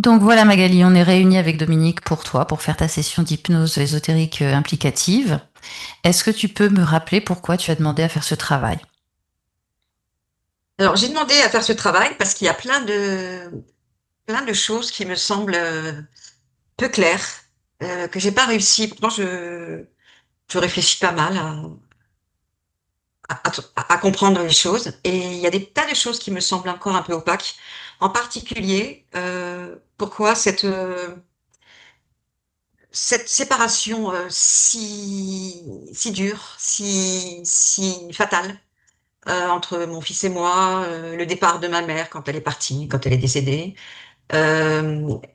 Donc voilà Magali, on est réunis avec Dominique pour toi, pour faire ta session d'hypnose ésotérique implicative. Est-ce que tu peux me rappeler pourquoi tu as demandé à faire ce travail? Alors, j'ai demandé à faire ce travail parce qu'il y a plein de choses qui me semblent peu claires, que j'ai pas réussi. Pourtant, je réfléchis pas mal à comprendre les choses. Et il y a des tas de choses qui me semblent encore un peu opaques. En particulier, pourquoi cette séparation si dure, si fatale, entre mon fils et moi, le départ de ma mère quand elle est partie, quand elle est décédée.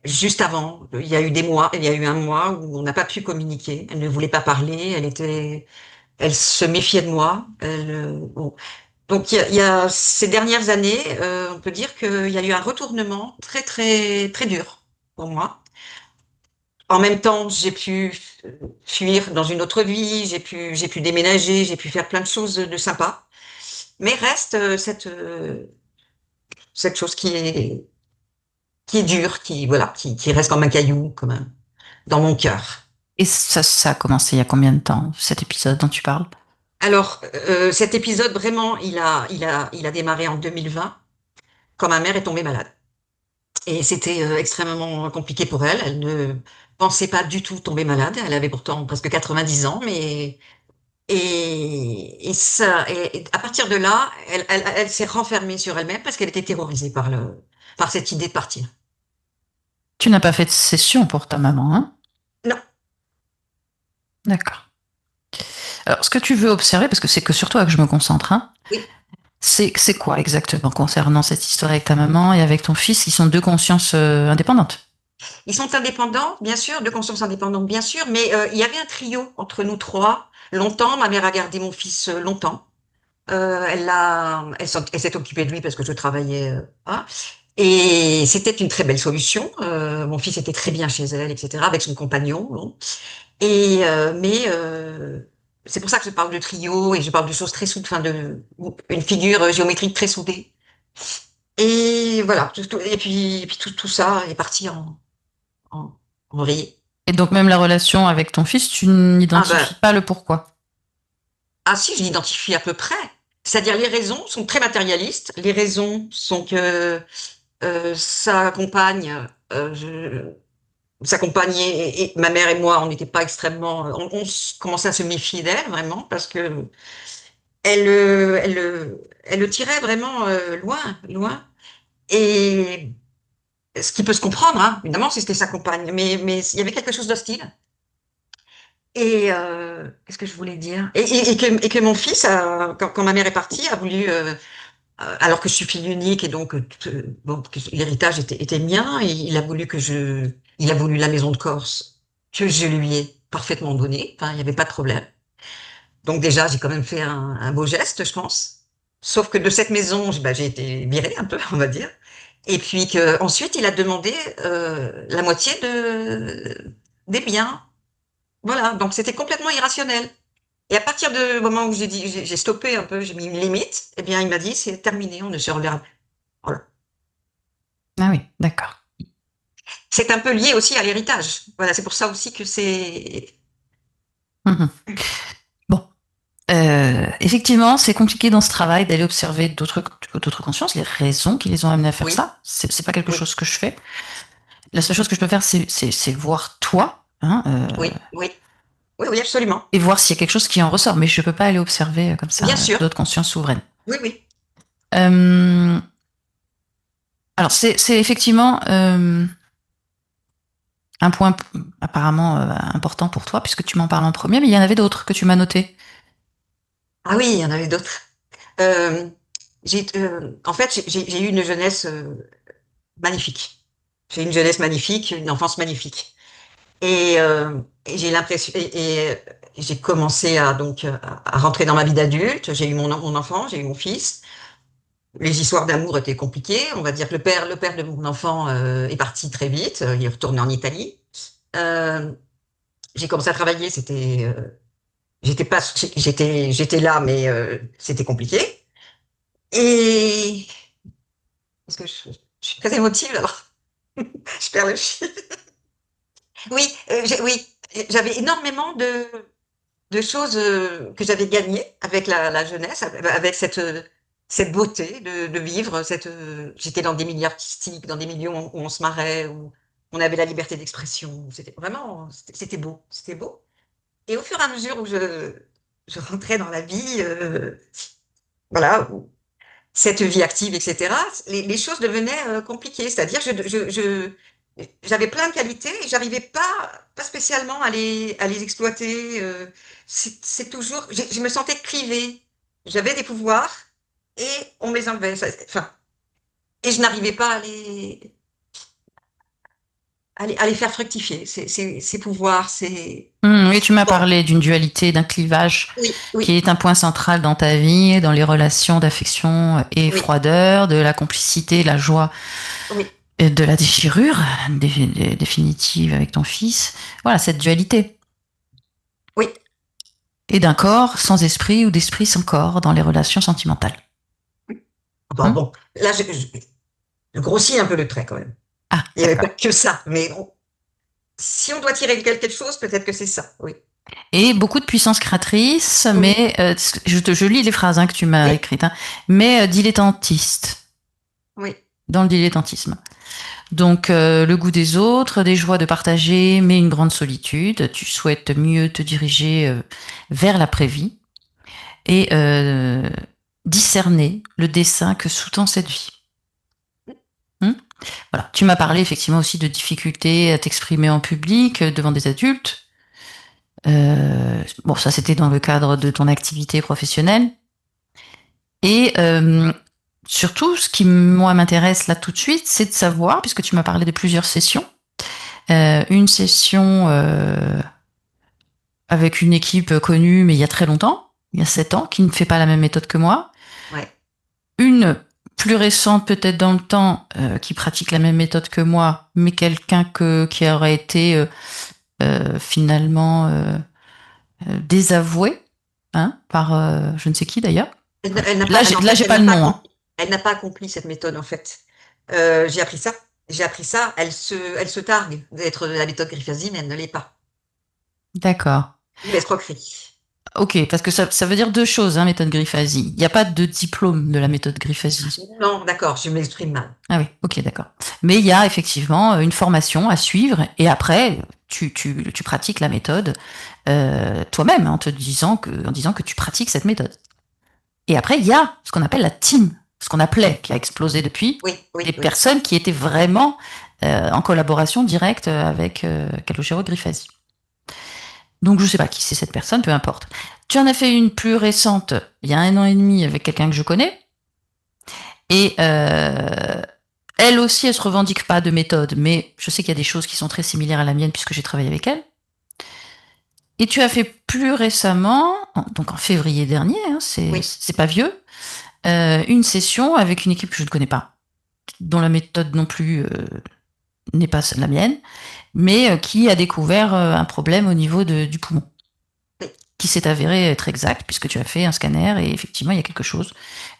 Juste avant, il y a eu un mois où on n'a pas pu communiquer. Elle ne voulait pas parler. Elle se méfiait de moi. Bon. Donc il y a ces dernières années, on peut dire qu'il y a eu un retournement très dur pour moi. En même temps, j'ai pu fuir dans une autre vie. J'ai pu déménager. J'ai pu faire plein de choses de sympa. Mais reste cette chose qui est dure, qui reste comme un caillou, dans mon cœur. Et ça a commencé il y a combien de temps, cet épisode dont tu parles? Alors, cet épisode, vraiment, il a démarré en 2020, quand ma mère est tombée malade. Et c'était extrêmement compliqué pour elle. Elle ne pensait pas du tout tomber malade. Elle avait pourtant presque 90 ans, mais et à partir de là, elle s'est renfermée sur elle-même parce qu'elle était terrorisée par cette idée de partir. Tu n'as pas fait de session pour ta maman, hein? Non, D'accord. Alors, ce que tu veux observer, parce que c'est que sur toi que je me concentre, hein, oui. c'est quoi exactement concernant cette histoire avec ta maman et avec ton fils, qui sont deux consciences indépendantes? Ils sont indépendants, bien sûr, de conscience indépendante, bien sûr, mais il y avait un trio entre nous trois. Longtemps, ma mère a gardé mon fils longtemps. Elle s'est occupée de lui parce que je travaillais. Hein. Et c'était une très belle solution. Mon fils était très bien chez elle, etc., avec son compagnon. Bon. Mais c'est pour ça que je parle de trio et je parle de choses très soudées, enfin de une figure géométrique très soudée. Et voilà. Et puis tout ça est parti en, en vrille. Et donc même la relation avec ton fils, tu Ah ben, n'identifies pas le pourquoi. ah si, je l'identifie à peu près. C'est-à-dire les raisons sont très matérialistes. Les raisons sont que sa compagne, sa compagne et ma mère et moi, on n'était pas extrêmement, commençait à se méfier d'elle vraiment parce que elle le tirait vraiment loin. Et ce qui peut se comprendre, hein, évidemment, si c'était sa compagne, mais il y avait quelque chose d'hostile. Et qu'est-ce que je voulais dire? Et que mon fils, quand ma mère est partie, a voulu, alors que je suis fille unique et donc bon, que l'héritage était mien, et il a voulu la maison de Corse que je lui ai parfaitement donnée. Enfin, il n'y avait pas de problème. Donc déjà, j'ai quand même fait un beau geste, je pense. Sauf que de cette maison, j'ai été virée un peu, on va dire. Et puis que ensuite, il a demandé la moitié des biens. Voilà, donc c'était complètement irrationnel. Et à partir du moment où j'ai stoppé un peu, j'ai mis une limite, eh bien, il m'a dit, c'est terminé, on ne se reverra plus. Voilà. Ah oui, d'accord. C'est un peu lié aussi à l'héritage. Voilà, c'est pour ça aussi que c'est... Mhm. Bon, effectivement, c'est compliqué dans ce travail d'aller observer d'autres consciences, les raisons qui les ont amenés à faire Oui, ça. C'est pas quelque oui, chose que je fais. La seule chose que je peux faire, c'est voir toi, hein, oui, oui, absolument. et voir s'il y a quelque chose qui en ressort. Mais je peux pas aller observer comme ça Bien sûr. d'autres consciences souveraines. Oui, oui. Euh, alors, c'est effectivement un point apparemment important pour toi, puisque tu m'en parles en premier, mais il y en avait d'autres que tu m'as notés. Ah oui, il y en avait d'autres. Euh, En fait, j'ai eu une jeunesse magnifique. J'ai eu une jeunesse magnifique, une enfance magnifique. Et j'ai l'impression, et j'ai commencé à rentrer dans ma vie d'adulte. J'ai eu mon enfant, j'ai eu mon fils. Les histoires d'amour étaient compliquées. On va dire que le père de mon enfant est parti très vite. Il est retourné en Italie. Euh, j'ai commencé à travailler. J'étais pas, j'étais là, mais c'était compliqué. Et est-ce que je suis très émotive alors? Je perds le fil. Oui, oui, j'avais énormément de choses que j'avais gagnées avec la jeunesse, avec cette beauté de vivre. J'étais dans des milieux artistiques, dans des milieux où on se marrait, où on avait la liberté d'expression. C'était vraiment, c'était beau, c'était beau. Et au fur et à mesure où je rentrais dans la vie, voilà, cette vie active, etc., les choses devenaient compliquées. C'est-à-dire, j'avais plein de qualités et j'arrivais pas spécialement à les exploiter. C'est toujours, je me sentais clivée. J'avais des pouvoirs et on me les enlevait. Enfin, et je n'arrivais pas à les faire fructifier. Ces pouvoirs, Oui, tu m'as bon, parlé d'une dualité, d'un clivage oui, qui oui, est un point central dans ta vie, dans les relations d'affection et oui, froideur, de la complicité, la joie, oui, et de la déchirure définitive avec ton fils. Voilà, cette dualité. oui. Et d'un corps sans esprit ou d'esprit sans corps dans les relations sentimentales. Bon, Hum bon, là, je grossis un peu le trait quand même. Ah, Il n'y avait pas d'accord. que ça, mais si on doit tirer quelque chose, peut-être que c'est ça. Oui, Et beaucoup de puissance créatrice, oui, mais je lis les phrases que tu m'as oui, écrites, hein, mais dilettantiste, oui. dans le dilettantisme. Donc le goût des autres, des joies de partager, mais une grande solitude. Tu souhaites mieux te diriger vers l'après-vie et discerner le dessein que sous-tend cette vie. Hmm. Voilà. Tu m'as parlé effectivement aussi de difficultés à t'exprimer en public devant des adultes. Bon, ça c'était dans le cadre de ton activité professionnelle. Et surtout, ce qui moi m'intéresse là tout de suite, c'est de savoir, puisque tu m'as parlé de plusieurs sessions, une session avec une équipe connue, mais il y a très longtemps, il y a 7 ans, qui ne fait pas la même méthode que moi. Ouais. Une plus récente peut-être dans le temps, qui pratique la même méthode que moi, mais quelqu'un qui aurait été finalement désavoué, hein, par je ne sais qui d'ailleurs. Elle n'a Là, pas, en là, fait, j'ai pas le nom. Hein. elle n'a pas accompli cette méthode, en fait. J'ai appris ça. J'ai appris ça. Elle se targue d'être de la méthode Grifasi, mais elle ne l'est pas. D'accord. Ou l'escroquerie. Ok, parce que ça veut dire deux choses, hein, méthode Grifasi. Il n'y a pas de diplôme de la méthode Grifasi. Non, d'accord, je m'exprime mal. Ah oui, ok, d'accord. Mais il y a effectivement une formation à suivre et après, tu pratiques la méthode toi-même hein, en disant que tu pratiques cette méthode. Et après, il y a ce qu'on appelle la team, ce qu'on appelait, qui a explosé depuis, Oui, des oui, oui. personnes qui étaient vraiment en collaboration directe avec Calogero Grifasi. Donc je ne sais pas qui c'est cette personne, peu importe. Tu en as fait une plus récente, il y a 1 an et demi, avec quelqu'un que je connais. Et elle aussi, elle se revendique pas de méthode, mais je sais qu'il y a des choses qui sont très similaires à la mienne puisque j'ai travaillé avec elle. Et tu as fait plus récemment, donc en février dernier, hein, Oui, c'est pas vieux, une session avec une équipe que je ne connais pas, dont la méthode non plus n'est pas la mienne, mais qui a découvert un problème au niveau du poumon, oui, qui s'est avéré être exact puisque tu as fait un scanner et effectivement il y a quelque chose.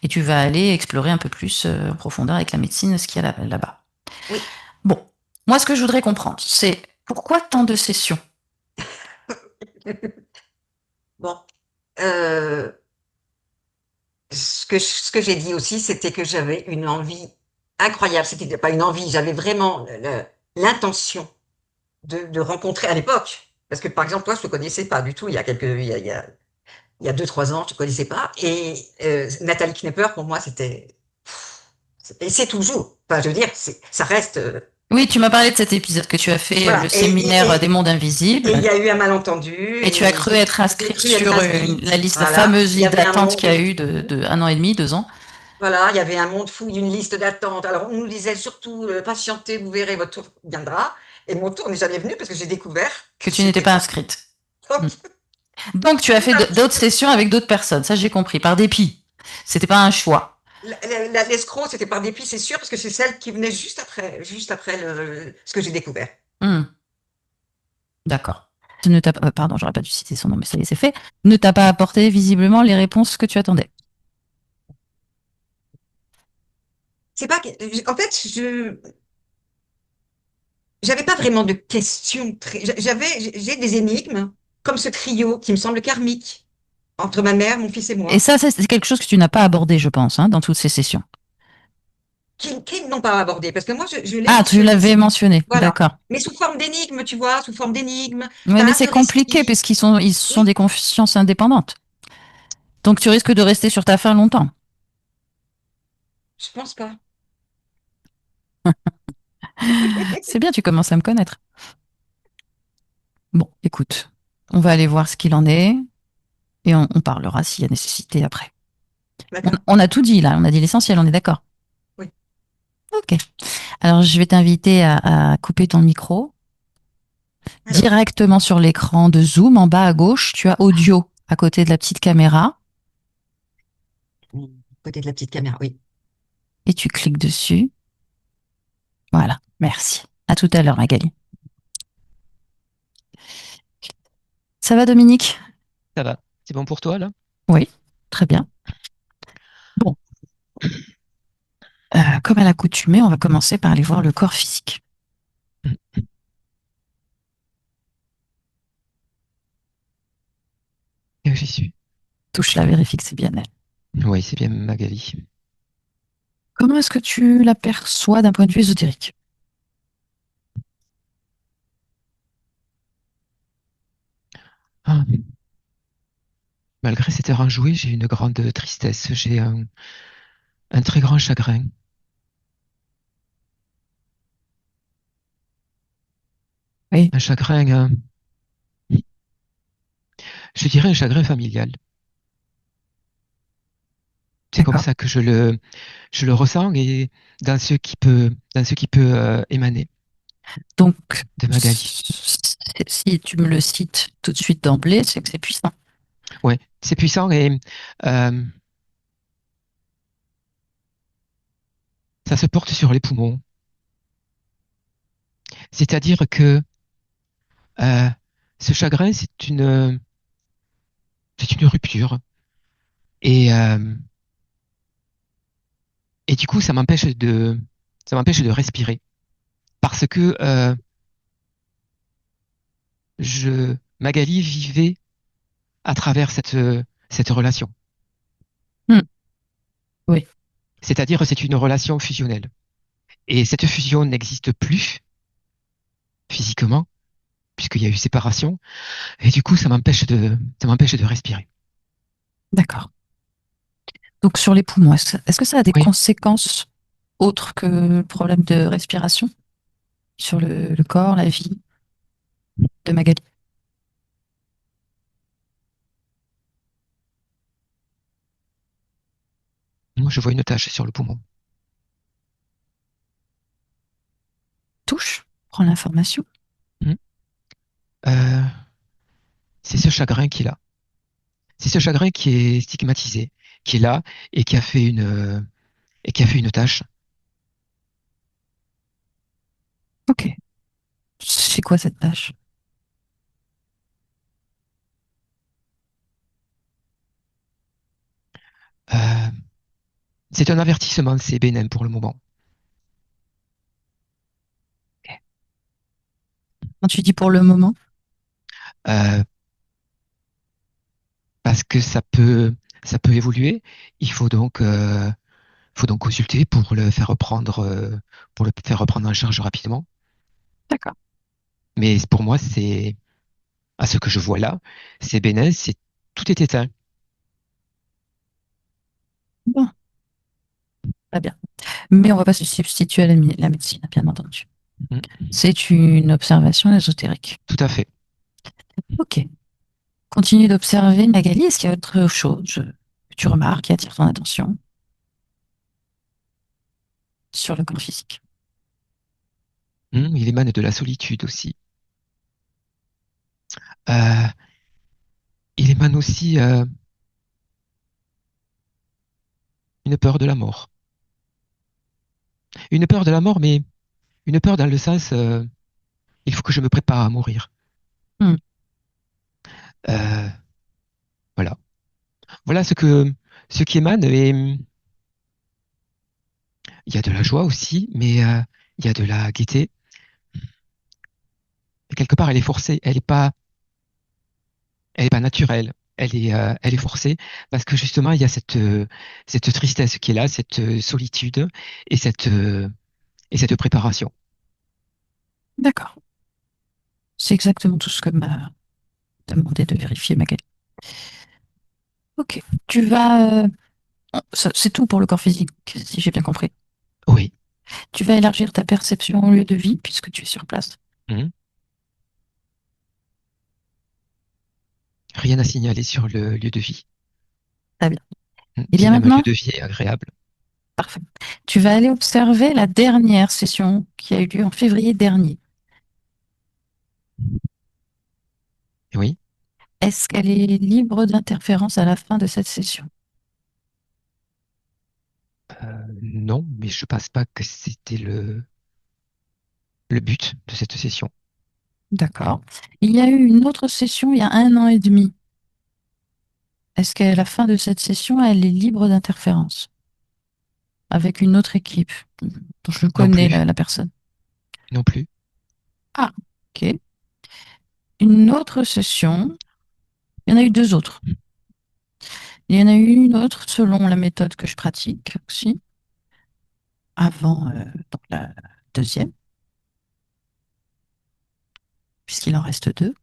Et tu vas aller explorer un peu plus en profondeur avec la médecine ce qu'il y a là-bas. oui. Bon, moi ce que je voudrais comprendre, c'est pourquoi tant de sessions. Bon. Euh, ce que j'ai dit aussi, c'était que j'avais une envie incroyable. C'était pas une envie, j'avais vraiment l'intention de rencontrer à l'époque. Parce que, par exemple, toi, je ne te connaissais pas du tout il y a il y a 2, 3 ans, je ne te connaissais pas. Et Nathalie Knepper, pour moi, et c'est toujours, enfin, je veux dire, ça reste, Oui, tu m'as parlé de cet épisode que tu as fait, voilà. le séminaire des mondes Et invisibles, il y a eu un malentendu, et tu as et cru être j'ai inscrite cru être sur inscrite. la liste, la Voilà. fameuse Il y liste avait un d'attente qu'il y monde, a eu de 1 an et demi, 2 ans. voilà, il y avait un monde fou, une liste d'attente. Alors, on nous disait surtout, patientez, vous verrez, votre tour viendra. Et mon tour n'est jamais venu parce que j'ai découvert Que que tu n'étais c'était pas pas. inscrite. Donc, Hmm. Donc tu as fait d'autres sessions avec d'autres personnes, ça j'ai compris, par dépit. C'était pas un choix. l'escroc, c'était par dépit, c'est sûr, parce que c'est celle qui venait juste après ce que j'ai découvert. Hmm. D'accord. Pardon, j'aurais pas dû citer son nom, mais ça y est, c'est fait. Ne t'a pas apporté visiblement les réponses que tu attendais. C'est pas que, en fait, j'avais pas vraiment de questions. J'ai des énigmes, comme ce trio qui me semble karmique, entre ma mère, mon fils et Et moi, ça, c'est quelque chose que tu n'as pas abordé, je pense, hein, dans toutes ces sessions. qui n'ont pas abordé, parce que moi, je l'ai Ah, tu mentionné. l'avais mentionné, Voilà. d'accord. Mais sous forme d'énigmes, tu vois, sous forme d'énigmes. Oui, T'as mais un c'est seul compliqué esprit. puisqu'ils sont Oui, des consciences indépendantes. Donc tu risques de rester sur ta faim longtemps. je pense pas. C'est bien, tu commences à me connaître. Bon, écoute, on va aller voir ce qu'il en est et on parlera s'il y a nécessité après. D'accord. On a tout dit là, on a dit l'essentiel, on est d'accord. Oui. Ok. Alors je vais t'inviter à couper ton micro. Alors, Directement sur l'écran de Zoom, en bas à gauche, tu as audio à côté de la petite caméra côté de la petite caméra, oui. et tu cliques dessus. Voilà, merci. À tout à l'heure, Magali. Ça va, Dominique? Ça va. C'est bon pour toi, là? Oui, très bien. Bon, comme à l'accoutumée, on va commencer par aller voir le corps physique. J'y suis. Touche la vérifie que c'est bien elle. Oui, c'est bien Magali. Comment est-ce que tu l'aperçois d'un point de vue ésotérique? Ah, malgré cette heure enjouée, j'ai une grande tristesse. J'ai un très grand chagrin. Oui, Un chagrin, je dirais un chagrin familial. C'est comme d'accord. ça que je le ressens et dans ce qui peut émaner Donc, de Magali. si tu me le cites tout de suite d'emblée, c'est que c'est puissant. Ouais, c'est puissant et euh, ça se porte sur les poumons. C'est-à-dire que euh, ce chagrin, c'est une rupture. Et, euh, et du coup, ça m'empêche de respirer parce que Magali vivait à travers cette relation. Hmm, oui, C'est-à-dire, c'est une relation fusionnelle. Et cette fusion n'existe plus physiquement puisqu'il y a eu séparation. Et du coup, ça m'empêche de respirer. d'accord. Donc, sur les poumons, est-ce que ça a des Oui, conséquences autres que le problème de respiration sur le corps, la vie de Magali? moi, je vois une tache sur le poumon. Touche, prends l'information. Hmm. Euh, c'est ce chagrin qu'il a. C'est ce chagrin qui est stigmatisé, qui est là et et qui a fait une tache. Ok. C'est quoi cette tâche? Euh, c'est un avertissement, c'est bénin pour le moment. Quand tu dis pour le moment, Euh, parce que ça peut évoluer. Il faut donc consulter pour le faire reprendre en charge rapidement. d'accord. Mais pour moi, c'est, à ce que je vois là, c'est bénin, c'est, tout est éteint. Bon, très bien. Mais on va pas se substituer à la médecine, bien entendu. Mm. C'est une observation ésotérique. Tout à fait. Ok. Continue d'observer Magali. Est-ce qu'il y a autre chose que tu remarques qui attire ton attention sur le corps physique? Il émane de la solitude aussi. Euh, il émane aussi une peur de la mort. Une peur de la mort, mais une peur dans le sens, il faut que je me prépare à mourir. Hmm, Euh, voilà. Voilà ce qui émane. Et il y a de la joie aussi, mais il y a de la gaieté. Et quelque part, elle est forcée. Elle est pas naturelle. Elle est forcée parce que justement, il y a cette tristesse qui est là, cette solitude et cette préparation. D'accord. C'est exactement tout ce que m'a demandé de vérifier Magali. Ok. Tu vas. C'est tout pour le corps physique, si j'ai bien compris. Oui. Tu vas élargir ta perception au lieu de vie puisque tu es sur place. Mhm. Rien à signaler sur le lieu de vie. Très bien. Et Qui est bien même un lieu maintenant, de vie agréable. parfait. Tu vas aller observer la dernière session qui a eu lieu en février dernier. Oui. Est-ce qu'elle est libre d'interférence à la fin de cette session? Non, mais je pense pas que c'était le but de cette session. D'accord. Il y a eu une autre session il y a 1 an et demi. Est-ce qu'à la fin de cette session, elle est libre d'interférence avec une autre équipe dont je Non connais plus. la personne? Non plus. Ah, ok. Une autre session. Il y en a eu deux autres. Il y en a eu une autre selon la méthode que je pratique aussi, avant donc la deuxième, puisqu'il en reste deux.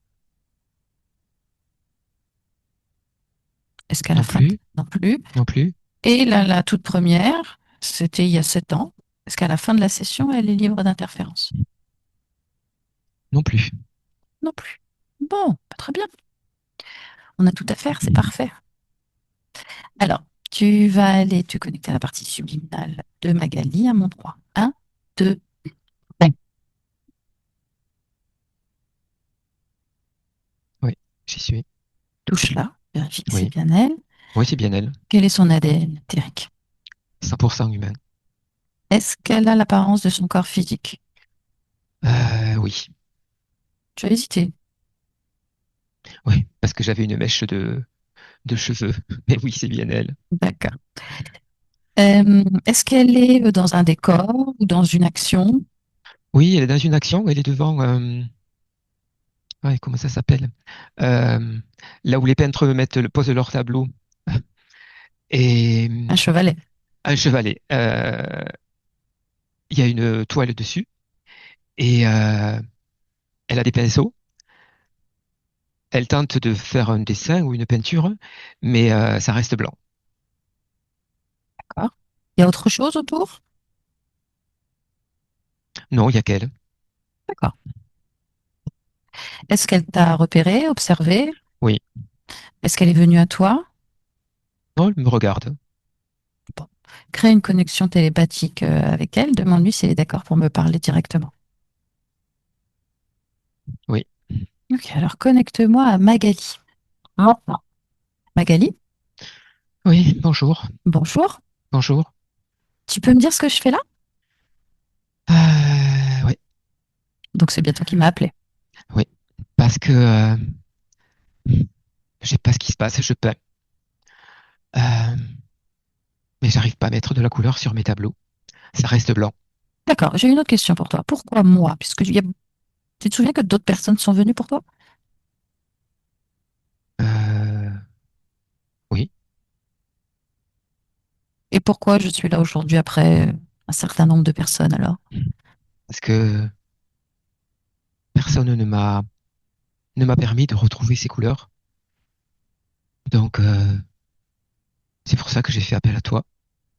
Est-ce qu'à la Non fin, plus. non plus. Non plus. Et la toute première, c'était il y a 7 ans. Est-ce qu'à la fin de la session, elle est libre d'interférence? Non plus. Non plus. Bon, pas très bien. On a tout à faire, c'est parfait. Alors, tu vas aller te connecter à la partie subliminale de Magali à mon 3. 1, 2, Oui, j'y suis. touche là, vérifie que c'est Oui. bien elle. Oui, c'est bien elle. Quel est son ADN, Téric? 100% humain. Est-ce qu'elle a l'apparence de son corps physique? Oui. Tu as hésité. Oui, parce que j'avais une mèche de cheveux. Mais oui, c'est bien elle. D'accord. Est-ce qu'elle est dans un décor ou dans une action? Oui, elle est dans une action. Elle est devant. Ouais, comment ça s'appelle? Euh, Là où les peintres posent leur tableau. Et Un chevalet. un chevalet. Il y a une toile dessus. Et elle a des pinceaux. Elle tente de faire un dessin ou une peinture, mais ça reste blanc. D'accord. Il y a autre chose autour? Non, il y a qu'elle. D'accord. Est-ce qu'elle t'a repéré, observé? Oui. Est-ce qu'elle est venue à toi? Non, elle me regarde. Bon. Crée une connexion télépathique avec elle. Demande-lui si elle est d'accord pour me parler directement. Oui. Ok, alors connecte-moi à Magali. Maintenant. Magali, Oui, bonjour. bonjour. Bonjour. Tu peux me dire ce que je fais là? Oui, Donc c'est bien toi qui m'as appelé. oui. Parce que je sais pas ce qui se passe, je peins. Euh, mais j'arrive pas à mettre de la couleur sur mes tableaux. Ça reste blanc. D'accord, j'ai une autre question pour toi. Pourquoi moi? Tu te souviens que d'autres personnes sont venues pour toi? Euh, oui, Et pourquoi je suis là aujourd'hui après un certain nombre de personnes alors? parce que personne ne m'a permis de retrouver ces couleurs. Donc c'est pour ça que j'ai fait appel à toi.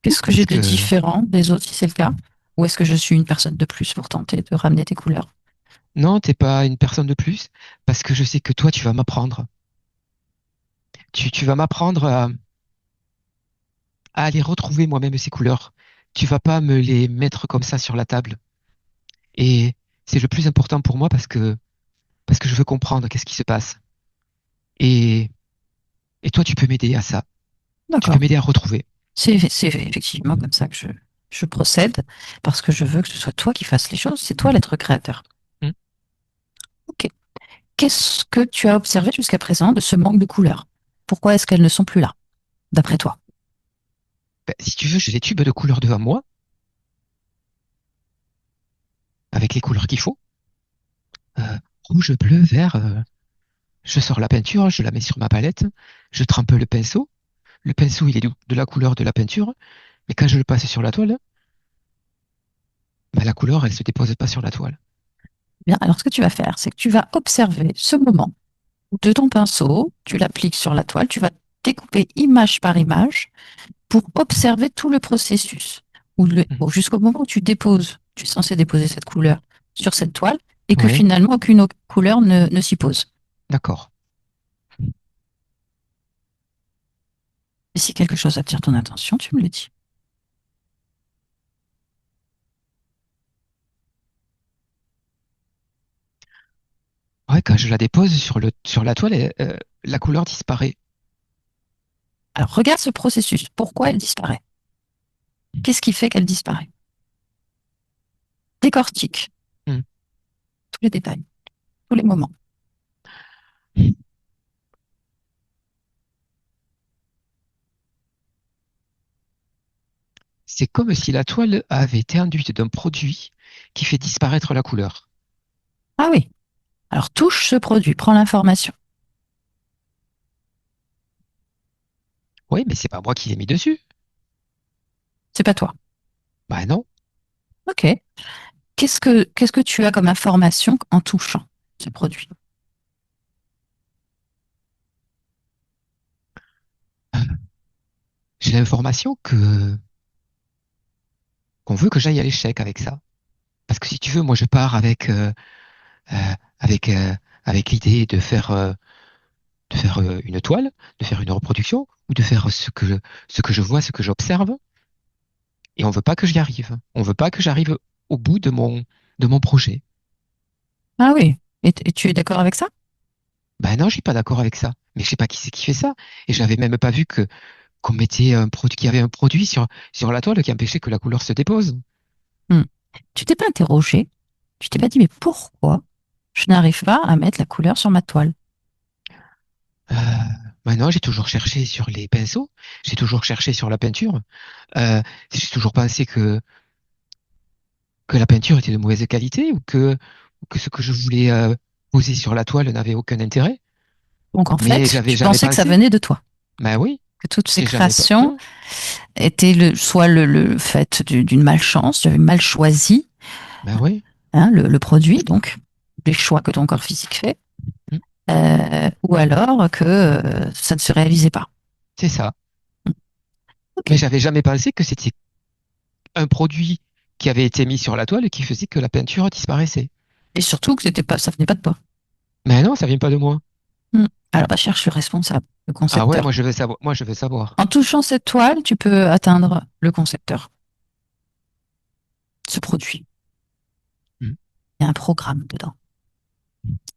Qu'est-ce que j'ai Parce de que différent des autres si c'est le cas? Ou est-ce que je suis une personne de plus pour tenter de ramener tes couleurs? non, t'es pas une personne de plus. Parce que je sais que toi, tu vas m'apprendre. Tu vas m'apprendre à aller retrouver moi-même ces couleurs. Tu vas pas me les mettre comme ça sur la table. Et c'est le plus important pour moi parce que je veux comprendre qu'est-ce qui se passe. Et, et toi, tu peux m'aider à ça. Tu peux D'accord. m'aider à retrouver. C'est effectivement comme ça que je procède, parce que je veux que ce soit toi qui fasses les choses, c'est toi l'être créateur. Hmm. Ok. Qu'est-ce que tu as observé jusqu'à présent de ce manque de couleurs? Pourquoi est-ce qu'elles ne sont plus là, d'après toi? Ben, si tu veux, j'ai des tubes de couleurs devant moi, avec les couleurs qu'il faut. rouge, bleu, vert. Je sors la peinture, je la mets sur ma palette, je trempe le pinceau. Le pinceau, il est de la couleur de la peinture, mais quand je le passe sur la toile, ben, la couleur, elle se dépose pas sur la toile. Bien, alors ce que tu vas faire, c'est que tu vas observer ce moment de ton pinceau, tu l'appliques sur la toile, tu vas découper image par image pour observer tout le processus. Mhm. Bon, jusqu'au moment où tu déposes, tu es censé déposer cette couleur sur cette toile et que Oui, finalement aucune autre couleur ne s'y pose. d'accord. Et si quelque chose attire ton attention, tu me le dis. Ouais, quand je la dépose sur la toile, la couleur disparaît. Alors regarde ce processus. Pourquoi elle disparaît? Qu'est-ce qui fait qu'elle disparaît? Décortique Hmm. tous les détails, tous les moments. C'est comme si la toile avait été induite d'un produit qui fait disparaître la couleur. Ah oui. Alors touche ce produit, prends l'information. Oui, mais c'est pas moi qui l'ai mis dessus. C'est pas toi. Bah non. Ok. Qu'est-ce que tu as comme information en touchant ce produit? J'ai l'information que qu'on veut que j'aille à l'échec avec ça. Parce que si tu veux, moi je pars euh, avec avec l'idée de faire une toile, de faire une reproduction ou de faire ce que je vois, ce que j'observe. Et on veut pas que j'y arrive. On veut pas que j'arrive au bout de mon projet. Ah oui. Et tu es d'accord avec ça? Ben non, je suis pas d'accord avec ça. Mais je sais pas qui c'est qui fait ça. Et j'avais même pas vu que qu'on mettait un produit, qu'il y avait un produit sur la toile qui empêchait que la couleur se dépose. Hmm. Tu t'es pas interrogé? Tu t'es pas dit, mais pourquoi je n'arrive pas à mettre la couleur sur ma toile? Euh, Maintenant, j'ai toujours cherché sur les pinceaux, j'ai toujours cherché sur la peinture. Euh, j'ai toujours pensé que la peinture était de mauvaise qualité ou que ce que je voulais poser sur la toile n'avait aucun intérêt. Donc en Mais fait, j'avais tu jamais pensais que ça pensé. venait de toi, Ben oui, que toutes ces j'ai jamais pas. créations étaient soit le fait d'une malchance, j'avais mal choisi Ben oui, hein, le produit, donc les choix que ton corps physique fait, hmm, ou alors que ça ne se réalisait pas. c'est ça. Ok. Mais j'avais jamais pensé que c'était un produit qui avait été mis sur la toile et qui faisait que la peinture disparaissait. Et surtout que c'était pas, ça venait pas de toi. Mais non, ça vient pas de moi. Hmm. Alors bah, cherche le responsable, le Ah ouais, concepteur. moi je veux savoir. Moi je veux savoir. En touchant cette toile, tu peux atteindre le concepteur, ce produit. Hmm. Il y a un programme dedans.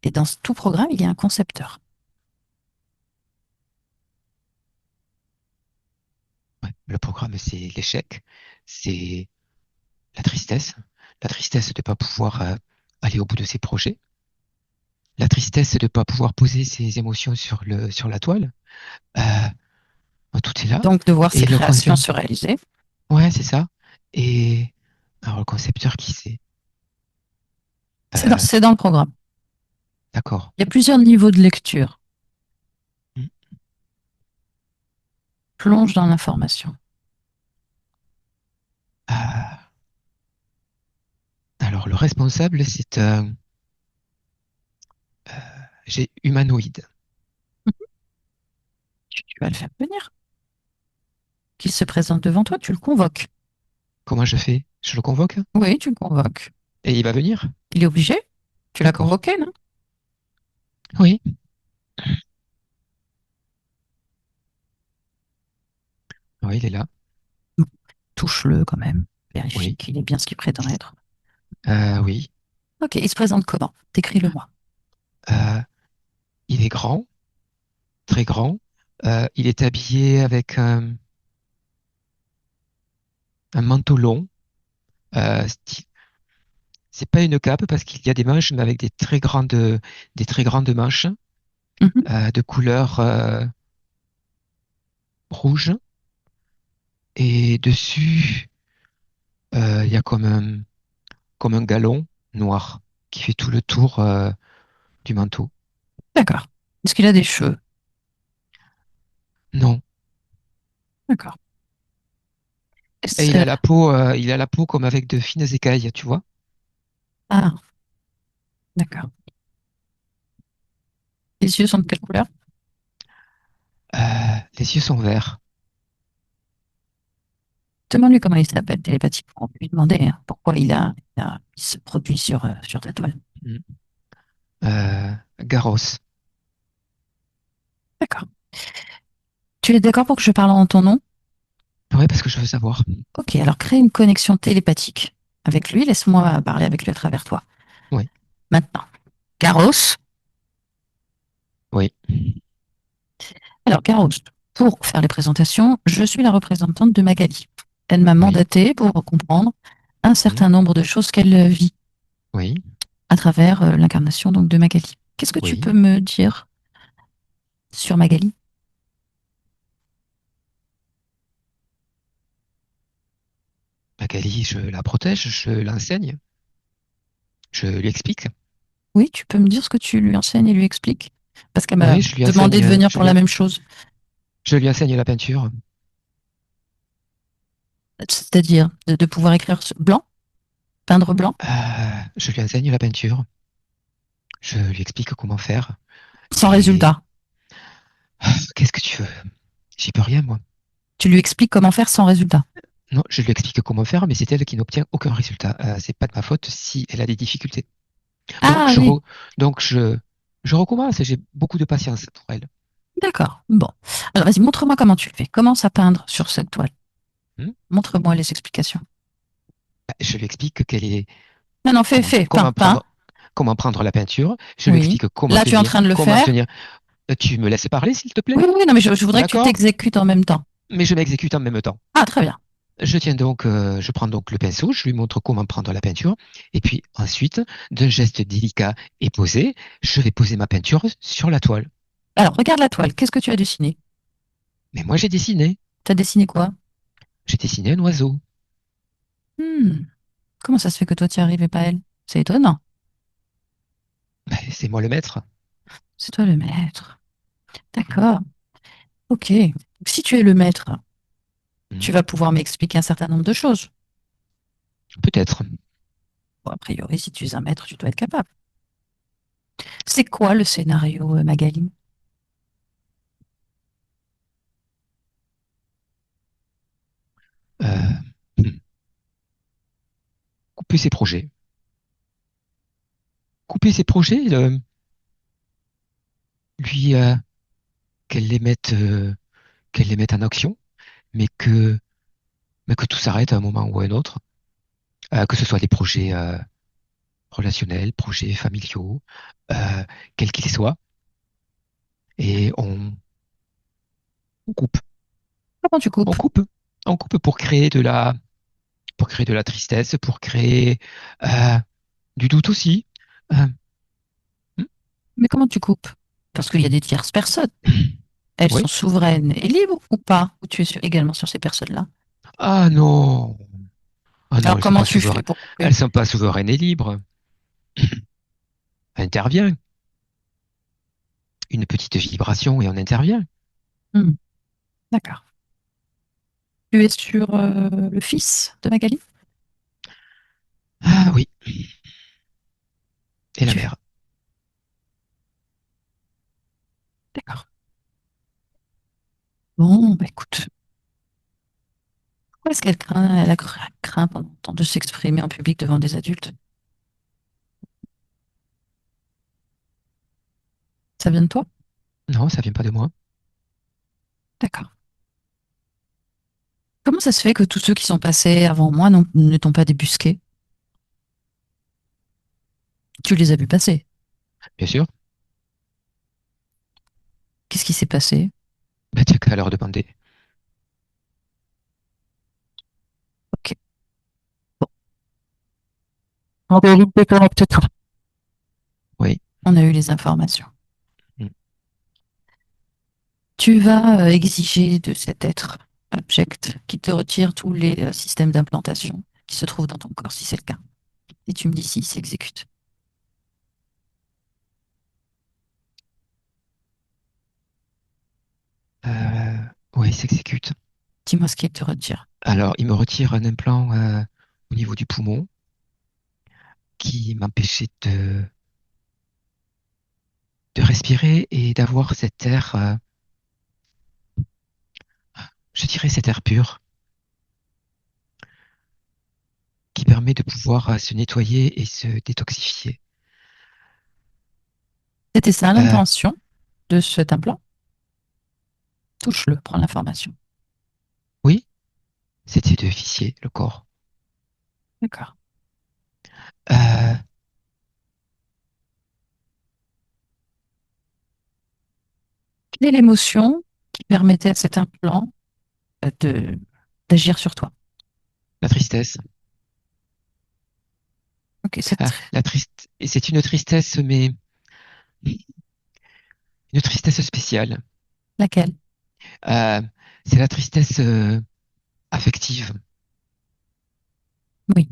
Et dans tout programme, il y a un concepteur. Ouais. Le programme, c'est l'échec, c'est la tristesse de ne pas pouvoir aller au bout de ses projets, la tristesse de ne pas pouvoir poser ses émotions sur la toile. Euh, Tout est là. Donc de voir ses Et le créations concept, se réaliser. ouais, c'est ça. Et alors le concepteur qui c'est? Euh, C'est dans le programme. d'accord. Il y a plusieurs niveaux de lecture. Hmm. Plonge dans l'information. Euh, alors le responsable, c'est euh, j'ai humanoïde. Tu vas le faire venir. Qu'il se présente devant toi, tu le convoques. Comment je fais? Je le convoque Oui, tu le convoques. et il va venir? Il est obligé. Tu l'as D'accord. convoqué, non? Oui. Oui, il est là. Bon, touche-le quand même. Vérifie Oui. qu'il est bien ce qu'il prétend être. Oui. Ok, il se présente comment? Décris-le-moi. Euh, il est grand, très grand. Il est habillé avec un manteau long. C'est pas une cape parce qu'il y a des manches, mais avec des très grandes manches Mhm. de couleur rouge. Et dessus, il y a comme un galon noir qui fait tout le tour. du manteau. D'accord. Est-ce qu'il a des cheveux? Non. D'accord. Et Est-ce- il a la peau comme avec de fines écailles, tu vois. Ah, d'accord. Les yeux sont de quelle couleur? Les yeux sont verts. Demande-lui comment il s'appelle télépathiquement. On peut lui demander hein, pourquoi il se produit sur ta toile. Mm. Garros. D'accord. Tu es d'accord pour que je parle en ton nom? Ouais, parce que je veux savoir. Ok, alors crée une connexion télépathique avec lui. Laisse-moi parler avec lui à travers toi. Oui, Maintenant, Garros. oui, Alors, Garros, pour faire les présentations, je suis la représentante de Magali. Elle m'a oui, mandatée pour comprendre un mm, certain nombre de choses qu'elle vit oui, à travers l'incarnation donc de Magali. Qu'est-ce que tu oui. peux me dire sur Magali? Magali, je la protège, je l'enseigne, je lui explique. Oui, tu peux me dire ce que tu lui enseignes et lui expliques? Parce qu'elle m'a Oui, je lui demandé de enseigne, venir pour la même chose. je lui enseigne la peinture. C'est-à-dire de pouvoir écrire blanc, peindre blanc, Je lui enseigne la peinture. Je lui explique comment faire. sans Et résultat. qu'est-ce que tu veux? J'y peux rien, moi. Tu lui expliques comment faire sans résultat. Non, je lui explique comment faire, mais c'est elle qui n'obtient aucun résultat. C'est pas de ma faute si elle a des difficultés. Donc Ah oui, je recommence et j'ai beaucoup de patience pour elle. d'accord. Bon. Alors vas-y, montre-moi comment tu le fais. Commence à peindre sur cette toile. Hmm. Montre-moi les explications. Je lui explique quelle est Non, non, fais, comment, fais, peins, comment peins. comment prendre la peinture. Je lui Oui. explique comment Là, tu es en tenir, train de le comment faire. tenir. Tu me laisses parler, s'il te plaît? Oui, oui, oui, non, mais je voudrais que tu D'accord? t'exécutes en même temps. Mais je m'exécute en même temps. Ah, très bien. Je prends donc le pinceau, je lui montre comment prendre la peinture, et puis ensuite, d'un geste délicat et posé, je vais poser ma peinture sur la toile. Alors, regarde la toile. Qu'est-ce que tu as dessiné? Mais moi, j'ai dessiné. Tu as dessiné quoi? J'ai dessiné un oiseau. Hmm. Comment ça se fait que toi, tu y arrives et pas elle? C'est étonnant. Ben, c'est moi le maître. C'est toi le maître. D'accord. Ok. Donc, si tu es le maître, Hmm. tu vas pouvoir m'expliquer un certain nombre de choses. Peut-être. Bon, a priori, si tu es un maître, tu dois être capable. C'est quoi le scénario, Magali? Euh, hmm. Couper ses projets. Couper ses projets, lui, qu'elle les mette, euh, qu'elle les mette en action, mais que tout s'arrête à un moment ou à un autre. Que ce soit des projets relationnels, projets familiaux, euh, quels qu'ils soient. Et on coupe. Comment tu On coupes? coupe. On coupe pour créer de la tristesse, pour créer euh, du doute aussi. Euh, Mais comment tu coupes? Parce qu'il y a des tierces personnes. Elles sont oui. souveraines et libres ou pas? Ou tu es également sur ces personnes-là? Ah non. Ah non, Alors, comment tu fais pour couper? elles sont pas souveraines et libres. Intervient. Une petite vibration et on intervient. Hmm, d'accord. Tu es sur le fils de Magali? Ah oui. Et la Tu... mère. D'accord. Bon, bah écoute. Pourquoi est-ce qu'elle craint, elle a craint pendant longtemps de s'exprimer en public devant des adultes? Ça vient de toi? Non, ça vient pas de moi. D'accord. Comment ça se fait que tous ceux qui sont passés avant moi ne t'ont pas débusqué? Tu les as vus passer. Bien sûr. Qu'est-ce qui s'est passé? Bah, t'as qu'à leur demander. Ok. Bon. En réalité, correctement. Oui. On a eu les informations. Mm. Tu vas exiger de cet être abject qui te retire tous les systèmes d'implantation qui se trouvent dans ton corps, si c'est le cas. Et tu me dis s'il s'exécute. Euh, ouais, il s'exécute. Dis-moi ce qu'il te retire. Alors, il me retire un implant au niveau du poumon qui m'empêchait de respirer et d'avoir cet air, je dirais cet air pur qui permet de pouvoir se nettoyer et se détoxifier. C'était ça Euh, l'intention de cet implant? Touche-le, prends l'information. oui, c'était de vicier le corps. D'accord. Euh, Quelle est l'émotion qui permettait à cet implant de d'agir sur toi? la tristesse. Ok, Et c'est une tristesse, mais une tristesse spéciale. laquelle? Euh, c'est la tristesse affective. Oui.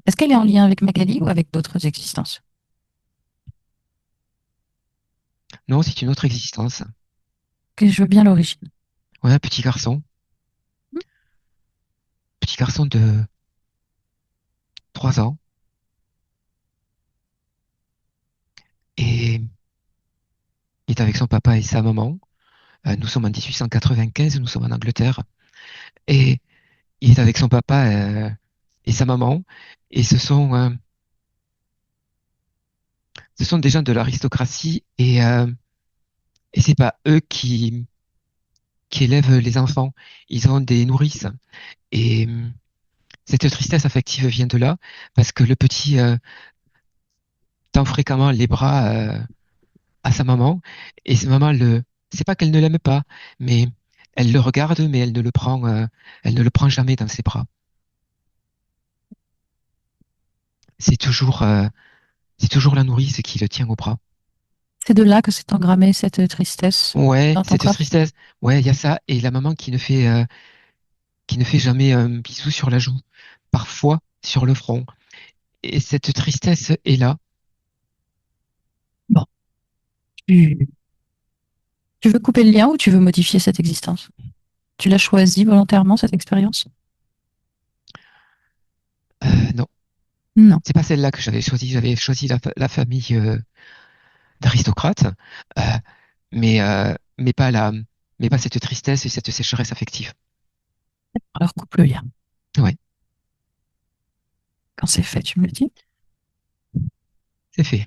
Est-ce qu'elle est en lien avec Magali ou avec d'autres existences? Non, c'est une autre existence. Que je veux bien l'origine. Ouais, un petit garçon de 3 ans, et il est avec son papa et sa maman. Nous sommes en 1895, nous sommes en Angleterre, et il est avec son papa et sa maman, et ce sont des gens de l'aristocratie, et c'est pas eux qui élèvent les enfants. Ils ont des nourrices. Et cette tristesse affective vient de là, parce que le petit tend fréquemment les bras à sa maman, et sa maman c'est pas qu'elle ne l'aime pas, mais elle le regarde, mais elle ne le prend jamais dans ses bras. C'est toujours, euh, c'est toujours la nourrice qui le tient au bras. C'est de là que s'est engrammée cette tristesse Ouais, dans ton cette corps? tristesse. Ouais, il y a ça, et la maman qui ne fait jamais un bisou sur la joue, parfois sur le front. Et cette tristesse est là. Bon. Tu, tu veux couper le lien ou tu veux modifier cette existence? Tu l'as choisi volontairement, cette expérience? Non, Non. c'est pas celle-là que j'avais choisie. J'avais choisi la famille d'aristocrates, euh, mais pas mais pas cette tristesse et cette sécheresse affective. Alors coupe le lien. Ouais, Quand c'est fait, tu me le dis? c'est fait.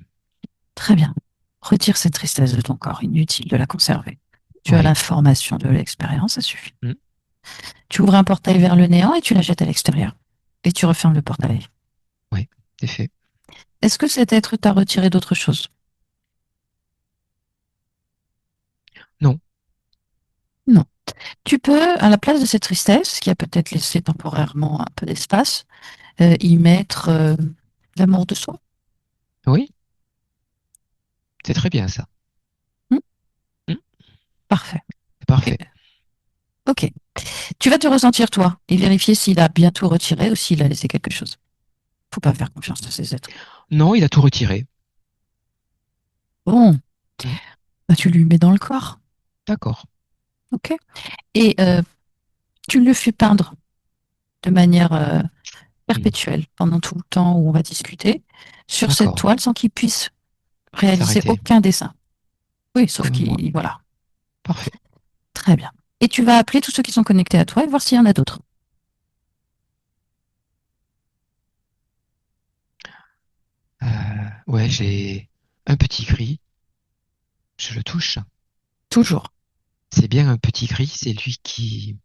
Très bien. Retire cette tristesse de ton corps. Inutile de la conserver. Tu as Ouais, l'information de l'expérience, ça suffit. mm, Tu ouvres un portail vers le néant et tu la jettes à l'extérieur. Et tu refermes le portail. ouais, c'est fait. Est-ce que cet être t'a retiré d'autre chose? Non, Non. Tu peux, à la place de cette tristesse, qui a peut-être laissé temporairement un peu d'espace, y mettre l'amour de soi. oui, c'est très bien ça. Hmm. Mm, Parfait. c'est Et- parfait. ok. Tu vas te ressentir toi et vérifier s'il a bien tout retiré ou s'il a laissé quelque chose. Faut pas faire confiance à ces êtres. Non, il a tout retiré. Bon, Mm, bah, tu lui mets dans le corps. d'accord. Ok. Et tu le fais peindre de manière Mm, perpétuelle pendant tout le temps où on va discuter sur cette d'accord. toile sans qu'il puisse réaliser S'arrêter, aucun dessin. Oui, sauf comme moi. qu'il, voilà. Parfait. Très bien. Et tu vas appeler tous ceux qui sont connectés à toi et voir s'il y en a d'autres. Ouais, j'ai un petit gris. Je le touche. Toujours. C'est bien un petit gris. C'est lui qui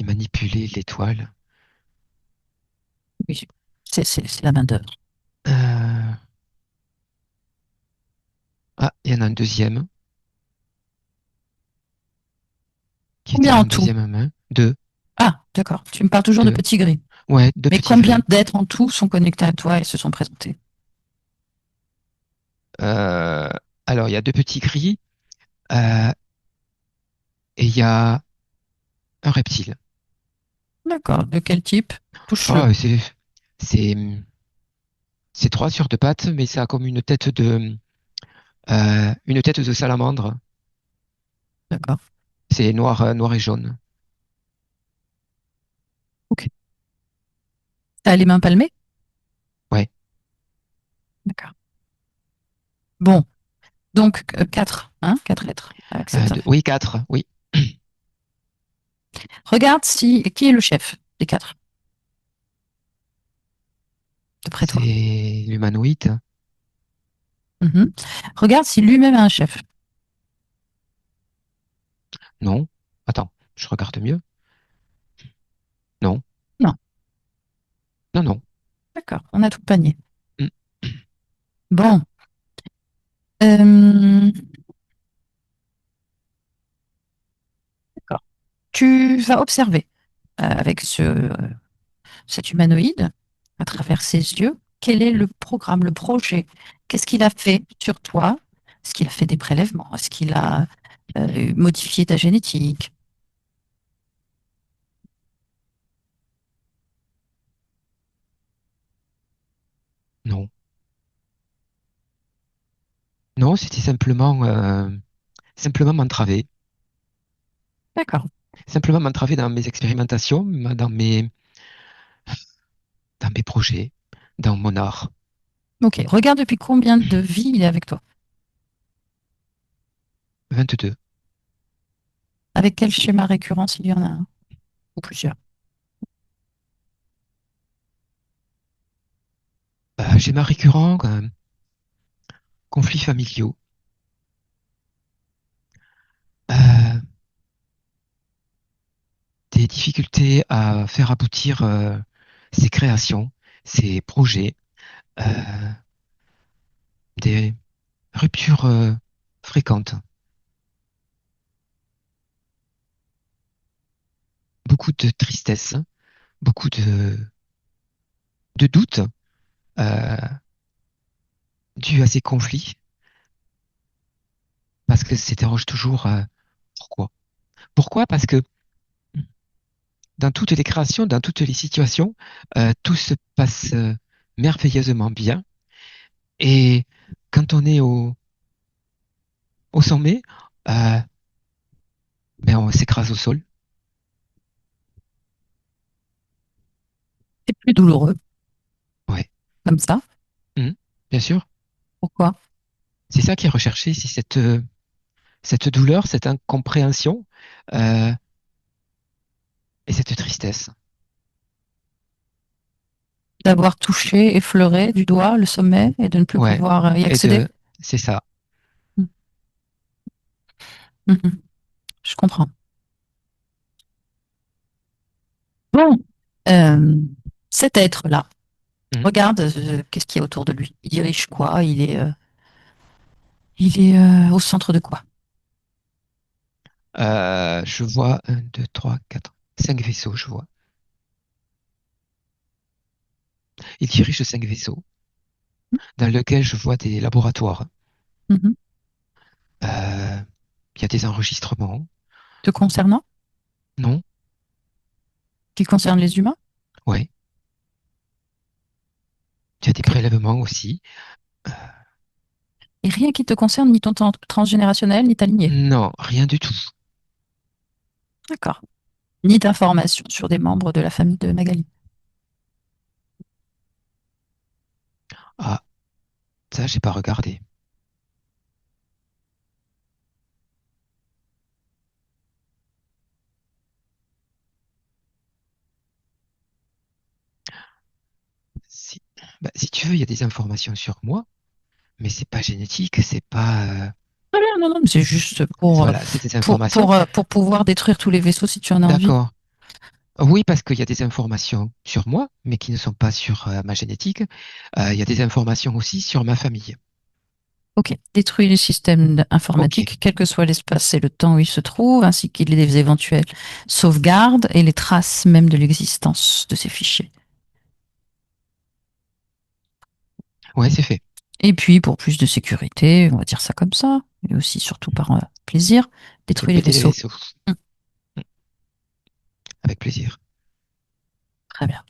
manipulait l'étoile. Oui. C'est la main d'œuvre. Euh, Ah, il y en a un deuxième qui était Combien en en tout? deuxième main. Deux, Ah, d'accord. Tu me parles toujours de deux. petits gris. Ouais, deux Mais petits combien gris. d'êtres en tout sont connectés à toi et se sont présentés? Euh, alors, il y a deux petits gris euh, et il y a un reptile. D'accord. De quel type? Touche-le. Oh, c'est, c'est trois sur deux pattes, mais ça a comme une tête de salamandre. D'accord. C'est noir et jaune. T'as les mains palmées? Ouais. D'accord. Bon, donc 4, hein, 4 êtres avec cette info. Oui, 4, oui. Regarde qui est le chef des 4, d'après toi. C'est l'humanoïde. Mhm. Regarde si lui-même a un chef. Non. Attends, je regarde mieux. Non. Non, Non, non. d'accord, on a tout le panier. Mm. Bon. Euh, d'accord. Tu vas observer avec cet humanoïde, à travers ses yeux, quel est le programme, le projet? Qu'est-ce qu'il a fait sur toi? Est-ce qu'il a fait des prélèvements? Est-ce qu'il a modifié ta génétique? Non. Non, c'était simplement m'entraver. D'accord. Simplement m'entraver dans mes expérimentations, dans mes projets, dans mon art. Ok. Regarde depuis combien de vies il est avec toi. 22. Avec quel schéma récurrent s'il y en a un ou plusieurs. Schémas récurrents, conflits familiaux, euh, des difficultés à faire aboutir ses créations, ses projets, euh, des ruptures fréquentes, beaucoup de tristesse, beaucoup de doutes euh, dus à ces conflits, parce que s'interroge toujours pourquoi. Pourquoi? Parce que dans toutes les créations, dans toutes les situations, tout se passe merveilleusement bien. Et quand on est au sommet, euh, ben on s'écrase au sol. C'est plus douloureux, Ouais. comme ça. Mhm. Bien sûr. Pourquoi? C'est ça qui est recherché, c'est cette douleur, cette incompréhension euh, et cette tristesse. D'avoir touché, effleuré du doigt le sommet et de ne plus Ouais. pouvoir y Et accéder. c'est ça. Mhm. Je comprends. Bon, euh, cet être-là, Mhm. regarde qu'est-ce qu'il y a autour de lui. Il dirige quoi? Il est au centre de quoi? Je vois 1, 2, 3, 4, 5 vaisseaux, je vois. Il dirige 5 vaisseaux dans lesquels je vois des laboratoires. Mhm. Euh, il y a des enregistrements. Te concernant? Non? Qui concerne les humains? Ouais. Il y a des Ok. prélèvements aussi. Et rien qui te concerne, ni ton transgénérationnel, ni ta lignée. Non, rien du tout. D'accord. Ni d'informations sur des membres de la famille de Magali. Ah, ça, j'ai pas regardé. Si, bah, si tu veux, il y a des informations sur moi, mais c'est pas génétique, c'est pas. Très bien, non, non, mais c'est juste Voilà, c'est des informations. pour pouvoir détruire tous les vaisseaux si tu en as envie. D'accord. Oui, parce qu'il y a des informations sur moi, mais qui ne sont pas sur ma génétique. Il y a des informations aussi sur ma famille. Ok. Détruis les systèmes Ok. informatiques, quel que soit l'espace et le temps où ils se trouvent, ainsi qu'il les éventuelles sauvegardes et les traces même de l'existence de ces fichiers. Ouais, c'est fait. Et puis, pour plus de sécurité, on va dire ça comme ça, et aussi surtout par plaisir, Fais détruis les péter les vaisseaux. vaisseaux. Hum, Avec plaisir. très bien.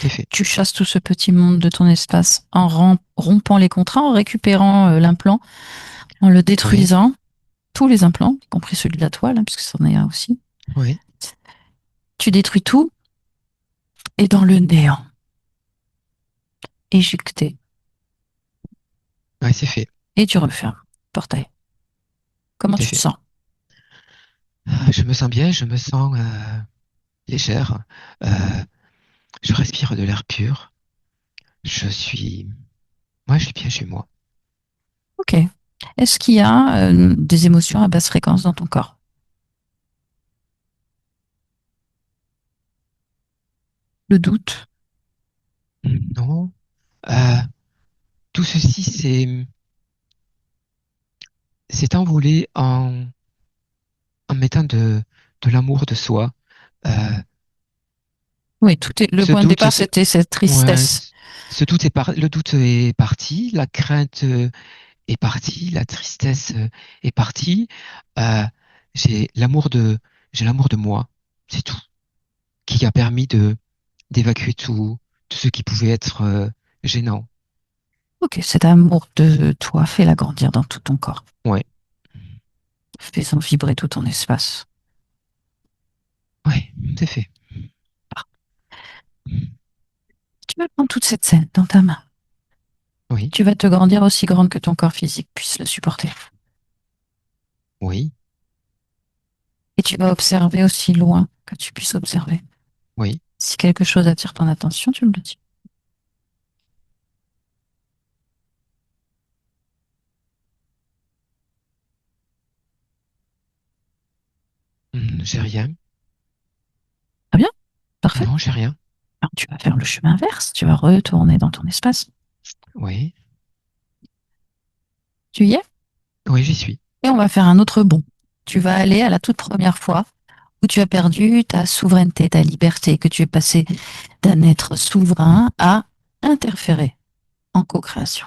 C'est fait. Tu chasses tout ce petit monde de ton espace en rompant les contrats, en récupérant l'implant, en le Oui. détruisant. tous les implants, y compris celui de la toile, hein, puisque c'en est un aussi. Oui. Tu détruis tout et dans le néant, éjecté. Ouais, c'est fait. Et tu refermes le portail. Comment Tout à tu te fait. sens? Je me sens bien, je me sens légère. Euh, je respire de l'air pur. Je suis, moi, je suis bien chez moi. Ok. Est-ce qu'il y a des émotions à basse fréquence dans ton corps? Le doute? Non. Euh, tout ceci s'est envolé en mettant de l'amour de soi. Euh, Oui, tout est, le ce point de doute, départ, c'était cette ouais, tristesse. ce doute le doute est parti, la crainte est partie, la tristesse est partie. Euh, j'ai l'amour de, j'ai l'amour de moi, c'est tout, qui a permis d'évacuer tout ce qui pouvait être gênant. Ok, cet amour de toi, fais-la grandir dans tout ton corps. Ouais, Fais-en vibrer tout ton espace. ouais, c'est fait. Tu vas prendre toute cette scène dans ta main. Oui, Tu vas te grandir aussi grande que ton corps physique puisse le supporter. oui, Et tu vas observer aussi loin que tu puisses observer. oui. Si quelque chose attire ton attention, tu me le dis. J'ai rien. Très bien, parfait. Non, j'ai rien. Alors, tu vas faire le chemin inverse. Tu vas retourner dans ton espace. Oui, Tu y es? oui, j'y suis. Et on va faire un autre bond. Tu vas aller à la toute première fois où tu as perdu ta souveraineté, ta liberté, que tu es passé d'un être souverain à interférer en co-création.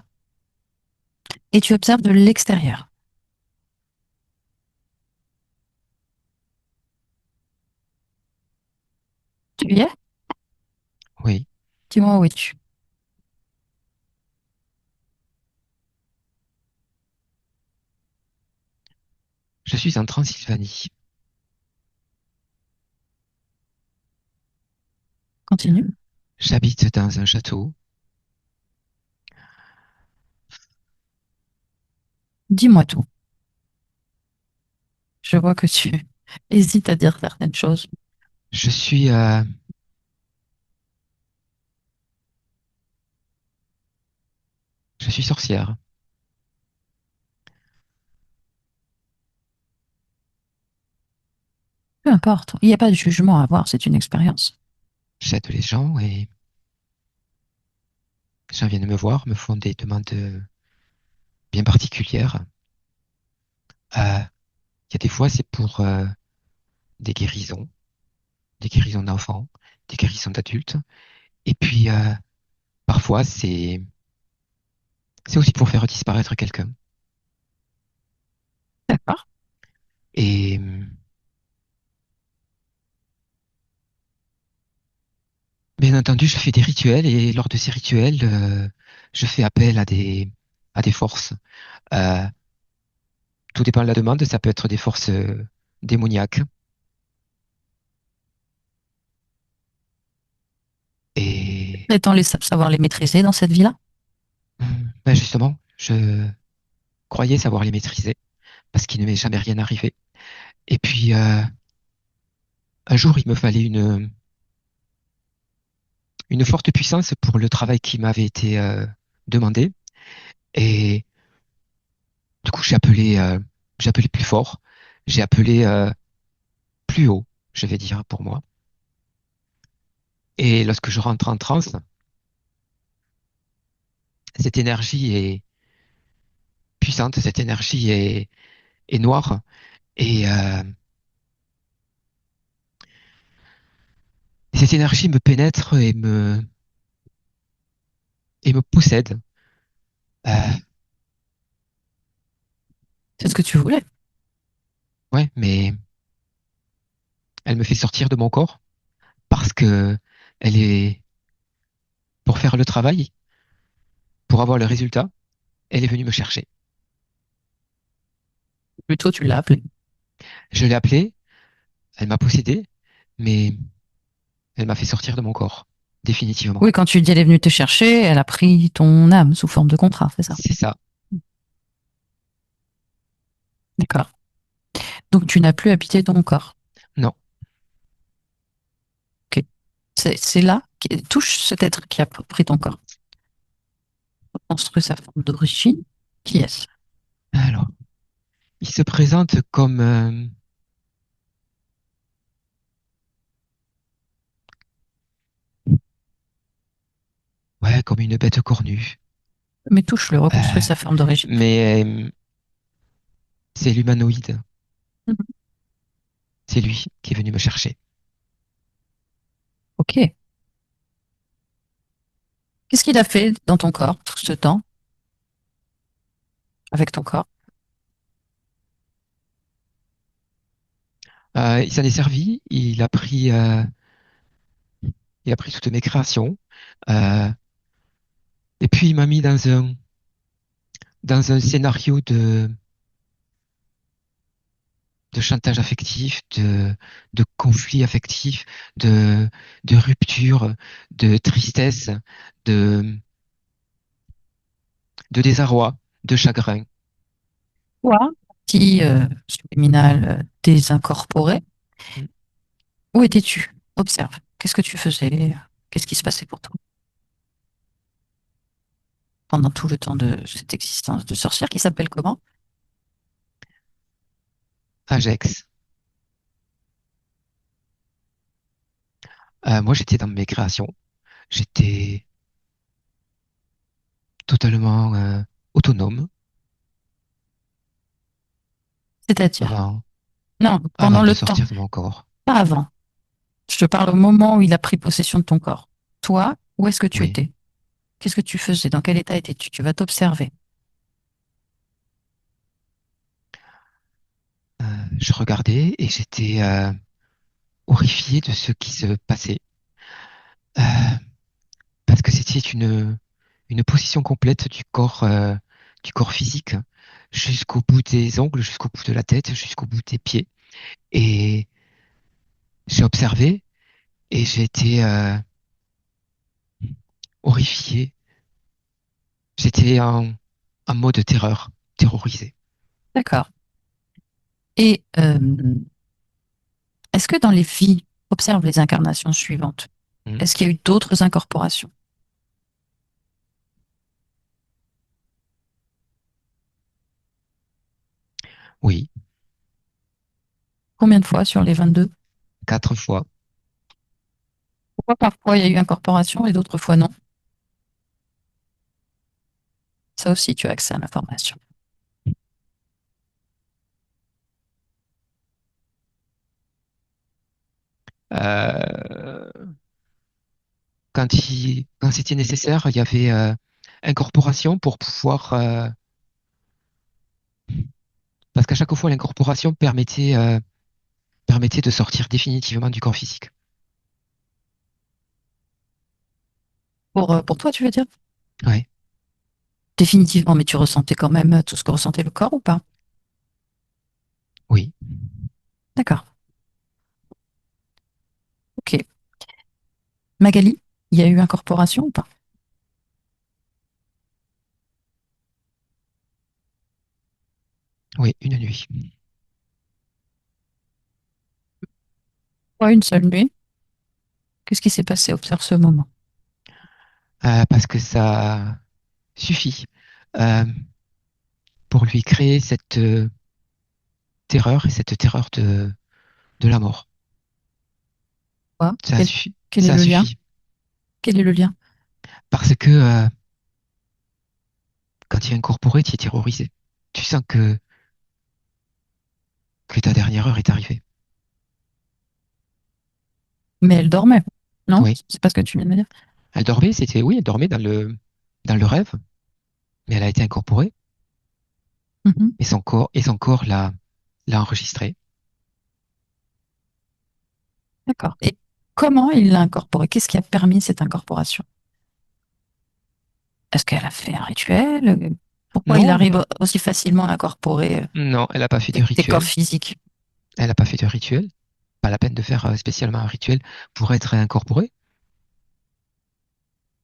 Et tu observes de l'extérieur. Tu y es? Oui, Dis-moi où es-tu? je suis en Transylvanie. Continue. J'habite dans un château. Dis-moi tout. Je vois que tu hésites à dire certaines choses. Je suis, euh, je suis sorcière. Peu importe. Il n'y a pas de jugement à avoir. C'est une expérience. J'aide les gens et les gens viennent me voir, me font des demandes bien particulières. Il y a des fois, c'est pour des des guérisons d'enfants, des guérisons d'adultes. Et puis, parfois, c'est aussi pour faire disparaître quelqu'un. D'accord. Et bien entendu, je fais des rituels et lors de ces rituels, je fais appel à des forces. Euh, Tout dépend de la demande. Ça peut être des forces démoniaques. Et Prétends les savoir les maîtriser dans cette vie-là? ben justement, je croyais savoir les maîtriser parce qu'il ne m'est jamais rien arrivé. Et puis, un jour, il me fallait une forte puissance pour le travail qui m'avait été demandé. Et du coup, j'ai appelé plus fort, j'ai appelé plus haut, je vais dire pour moi. Et lorsque je rentre en transe, cette énergie est puissante, cette énergie est noire. Et cette énergie me pénètre et me possède. Euh, C'est ce que tu voulais. ouais, mais elle me fait sortir de mon corps parce que elle est pour faire le travail, pour avoir le résultat, elle est venue me chercher. Plutôt, tu l'as appelée. Je l'ai appelée, elle m'a possédé, mais elle m'a fait sortir de mon corps, définitivement. Oui, quand tu dis elle est venue te chercher, elle a pris ton âme sous forme de contrat, c'est ça? C'est ça. D'accord. Donc tu n'as plus habité ton corps. Non. Ok. C'est là, touche cet être qui a pris ton corps. Construit sa forme d'origine. Qui est-ce? Alors, il se présente comme, ouais, comme une bête cornue. Mais touche-le, reconstruit Euh, sa forme d'origine. mais c'est l'humanoïde. Mhm. C'est lui qui est venu me chercher. Ok. Qu'est-ce qu'il a fait dans ton corps tout ce temps, avec ton corps? Il s'en est servi. Il a pris toutes mes créations. Euh, et puis il m'a mis dans un scénario de chantage affectif, de conflit affectif, de, de rupture, de tristesse, de, de désarroi, de chagrin. Toi, petit subliminal désincorporé, Mm. où étais-tu? Observe. Qu'est-ce que tu faisais? Qu'est-ce qui se passait pour toi pendant tout le temps de cette existence de sorcière qui s'appelle comment? Ajax. Moi, j'étais dans mes créations. J'étais totalement autonome C'est-à-dire? avant, Non, avant pendant de le temps, sortir de mon corps. pas avant. Je te parle au moment où il a pris possession de ton corps. Toi, où est-ce que tu Oui. étais? Qu'est-ce que tu faisais? Dans quel état étais-tu? Tu vas t'observer. Je regardais et j'étais horrifié de ce qui se passait. Euh, Parce que c'était une position complète du corps physique, jusqu'au bout des ongles, jusqu'au bout de la tête, jusqu'au bout des pieds. Et j'ai observé et j'ai été horrifié. J'étais en mode terreur, terrorisé. D'accord. Et est-ce que dans les vies, observe les incarnations suivantes, Hmm. est-ce qu'il y a eu d'autres incorporations? Oui, Combien de fois sur les 22? 4 fois. Pourquoi parfois il y a eu incorporation et d'autres fois non? Ça aussi, tu as accès à l'information. Euh, quand c'était nécessaire, il y avait incorporation pour pouvoir, parce qu'à chaque fois, l'incorporation permettait de sortir définitivement du corps physique. Pour toi, tu veux dire? Ouais, Définitivement, mais tu ressentais quand même tout ce que ressentait le corps ou pas? oui, D'accord. Ok. Magali, il y a eu incorporation ou pas? oui, une nuit. Ouais, une seule nuit. Qu'est-ce qui s'est passé? Observe ce moment. Parce que ça suffit euh, pour lui créer cette terreur et cette terreur de la mort. Quoi? Ça a suffi, Quel est ça a le lien? suffi. Quel est le lien? Parce que quand tu es incorporé, tu es terrorisé. Tu sens que ta dernière heure est arrivée. Mais elle dormait, non? Oui, C'est pas ce que tu viens de me dire. elle dormait, oui, elle dormait dans le rêve, mais elle a été incorporée Mhm. et son corps l'a enregistrée. D'accord. Et comment il l'a incorporé? Qu'est-ce qui a permis cette incorporation? Est-ce qu'elle a fait un rituel? Pourquoi il Non, arrive aussi facilement à incorporer non, elle n'a pas fait de tes corps rituel. physiques? Elle n'a pas fait de rituel. Pas la peine de faire spécialement un rituel pour être incorporé.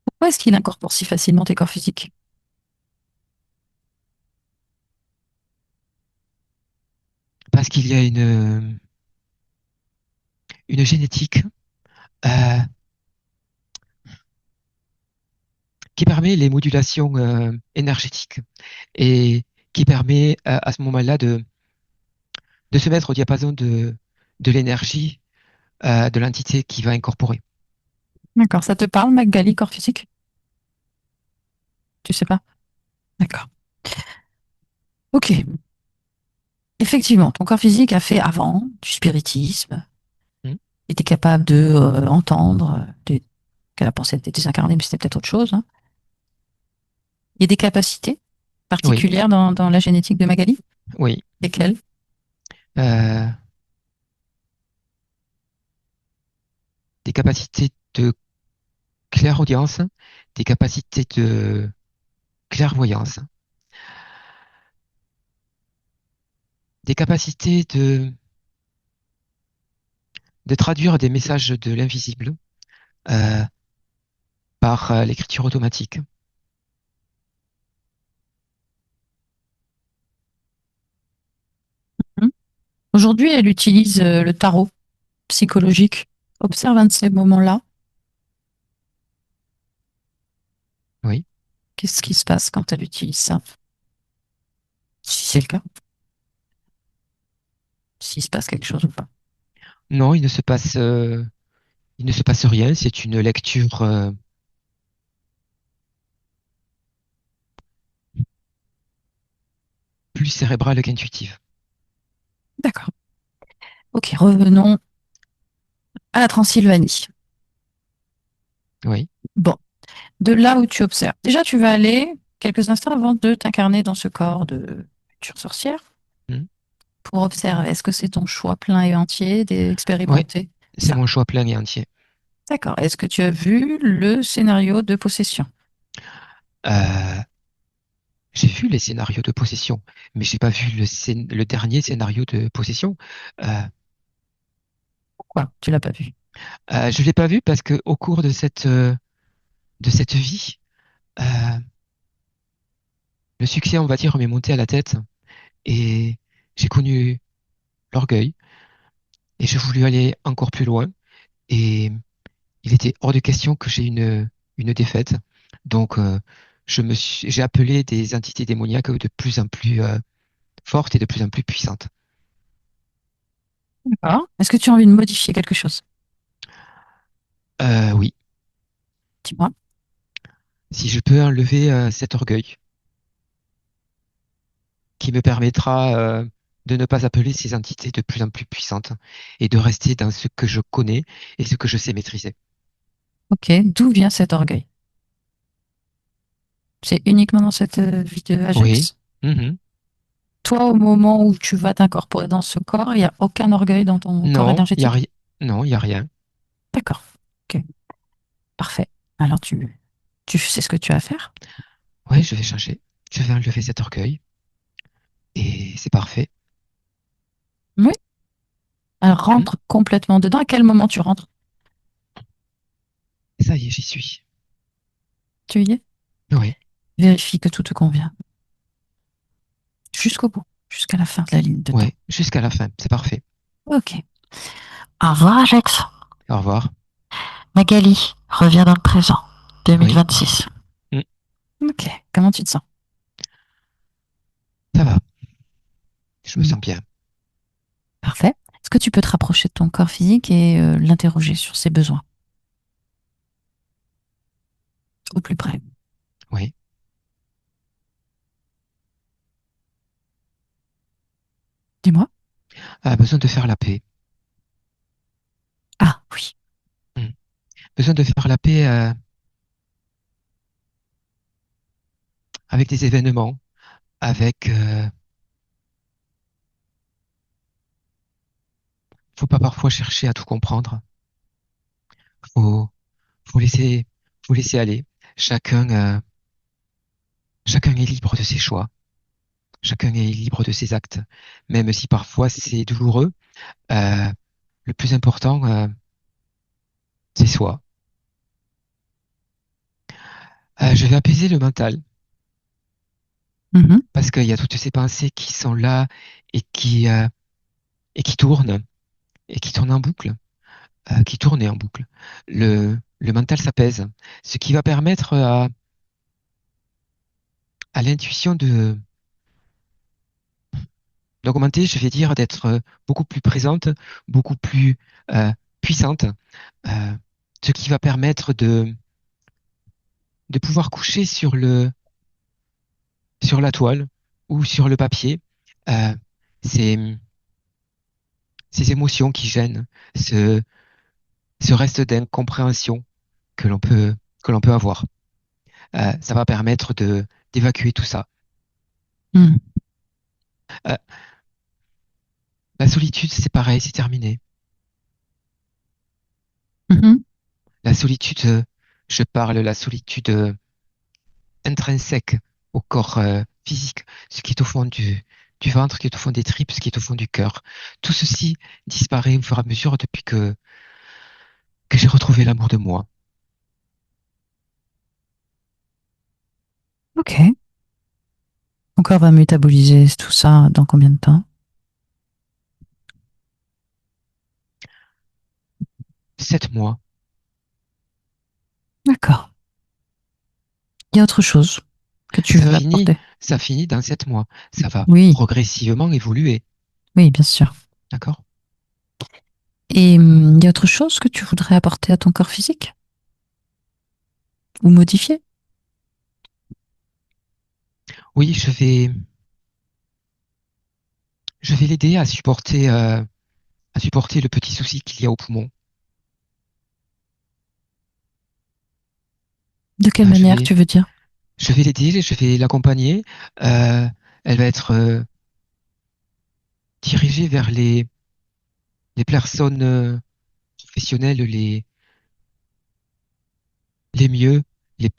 Pourquoi est-ce qu'il incorpore si facilement tes corps physiques? Parce qu'il y a une génétique euh, qui permet les modulations énergétiques et qui permet à ce moment-là de se mettre au diapason de l'énergie de l'entité qui va incorporer. D'accord, ça te parle, Magali, corps physique? Tu sais pas? D'accord. Ok. Effectivement, ton corps physique a fait avant du spiritisme, Hmm. était capable de entendre, qu'elle a pensé être désincarné, mais c'était peut-être autre chose, hein. Il y a des capacités Oui, particulières dans la génétique de Magali? oui. Lesquelles? Euh, des capacités de clairaudience, des capacités de clairvoyance, des capacités de traduire des messages de l'invisible euh, par l'écriture automatique. Hmm. Aujourd'hui, elle utilise le tarot psychologique. Observe un de ces moments-là. Oui. Qu'est-ce qui se passe quand elle utilise ça? Si c'est le cas, s'il se passe quelque chose ou pas. Non, il ne se passe rien. C'est une lecture plus cérébrale qu'intuitive. D'accord. Ok, revenons à la Transylvanie. Oui. Bon, de là où tu observes. Déjà, tu vas aller quelques instants avant de t'incarner dans ce corps de future sorcière Hmm. pour observer. Est-ce que c'est ton choix plein et entier Oui, d'expérimenter c'est ça? mon choix plein et entier. D'accord. Est-ce que tu as vu le scénario de possession? Euh, j'ai vu les scénarios de possession, mais j'ai pas vu le dernier scénario de possession. Euh, Pourquoi tu l'as pas vu? je l'ai pas vu parce que au cours de cette vie, euh, le succès, on va dire, m'est monté à la tête et j'ai connu l'orgueil et j'ai voulu aller encore plus loin et il était hors de question que j'ai une défaite. Donc, j'ai appelé des entités démoniaques de plus en plus fortes et de plus en plus puissantes. D'accord. Est-ce que tu as envie de modifier quelque chose? Oui, Dis-moi. si je peux enlever cet orgueil qui me permettra de ne pas appeler ces entités de plus en plus puissantes et de rester dans ce que je connais et ce que je sais maîtriser. Ok. D'où vient cet orgueil? C'est uniquement dans cette vie de Oui. Ajax? Mhm. Toi, au moment où tu vas t'incorporer dans ce corps, il n'y a aucun orgueil dans ton corps Non, il y a énergétique? rien. Non, il y a rien. D'accord. Ok. Parfait. Alors, tu sais ce que tu as à faire? Ouais, je vais changer. Je vais enlever cet orgueil et c'est parfait. Oui. Alors, Hmm. rentre complètement dedans. À quel moment tu rentres? Ça y est, j'y suis. Tu y es? Oui, Vérifie que tout te convient. Jusqu'au bout. Jusqu'à la fin de la ligne de temps. ouais, jusqu'à la fin. C'est parfait. Ok. Au revoir, Ajax. Au revoir. Magali, reviens dans le présent. Oui. 2026. Hmm. Ok. Comment tu te sens? Ça va. Je me Hmm. sens bien. Parfait. Est-ce que tu peux te rapprocher de ton corps physique et l'interroger sur ses besoins au plus près? Oui. Dis-moi. Besoin de faire la paix. Ah oui. Hmm. Besoin de faire la paix avec des événements, avec. Faut pas parfois chercher à tout comprendre. Faut, faut laisser, faut laisser aller. Chacun, chacun est libre de ses choix. Chacun est libre de ses actes. Même si parfois c'est douloureux, euh, le plus important, c'est soi. Je vais apaiser le mental Mhm. parce qu'il y a toutes ces pensées qui sont là et et qui tournent et qui tournent en boucle, qui tournent en boucle. Le mental s'apaise, ce qui va permettre à l'intuition d'augmenter, je vais dire, d'être beaucoup plus présente, beaucoup plus euh, puissante, euh, ce qui va permettre de pouvoir coucher sur la toile ou sur le papier euh, ces, ces émotions qui gênent, ce, ce reste d'incompréhension que l'on peut que l'on peut avoir. Ça va permettre de d'évacuer tout ça. Mhm. Euh, la solitude, c'est pareil, c'est terminé. Mhm. La solitude, je parle la solitude intrinsèque au corps physique, ce qui est au fond du ventre, qui est au fond des tripes, ce qui est au fond du cœur. Tout ceci disparaît au fur et à mesure depuis que j'ai retrouvé l'amour de moi. Ok. Ton corps va métaboliser tout ça dans combien de temps? 7 mois, D'accord. Il y a autre chose que tu ça veux finit, apporter? ça finit dans 7 mois. Ça va Oui, progressivement évoluer, oui, bien sûr. d'accord? Et il y a autre chose que tu voudrais apporter à ton corps physique ou modifier? Oui, je vais l'aider à supporter le petit souci qu'il y a au poumon. De quelle Euh, je manière vais, tu veux dire? je vais l'aider, je vais l'accompagner. Euh, Elle va être dirigée vers les personnes professionnelles les mieux, les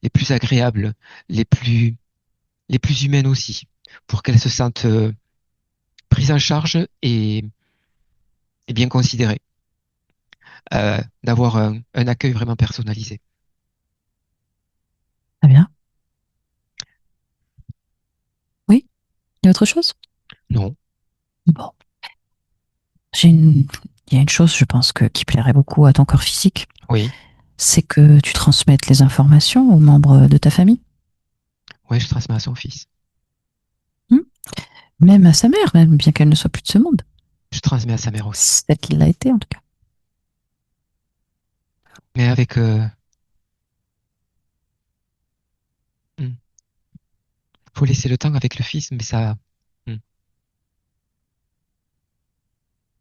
les plus agréables, les plus, les plus humaines aussi, pour qu'elles se sentent prises en charge et bien considérées, d'avoir un accueil vraiment personnalisé. Très bien. Oui, il y a autre chose? Non, Bon, j'ai une, il y a une chose, je pense, qui plairait beaucoup à ton corps physique, oui, c'est que tu transmettes les informations aux membres de ta famille. oui, je transmets à son fils. Hmm. Même à sa mère, même bien qu'elle ne soit plus de ce monde. Je transmets à sa mère aussi. Celle qui l'a été, en tout cas. Mais avec, hmm, faut laisser le temps avec le fils, mais ça, hmm.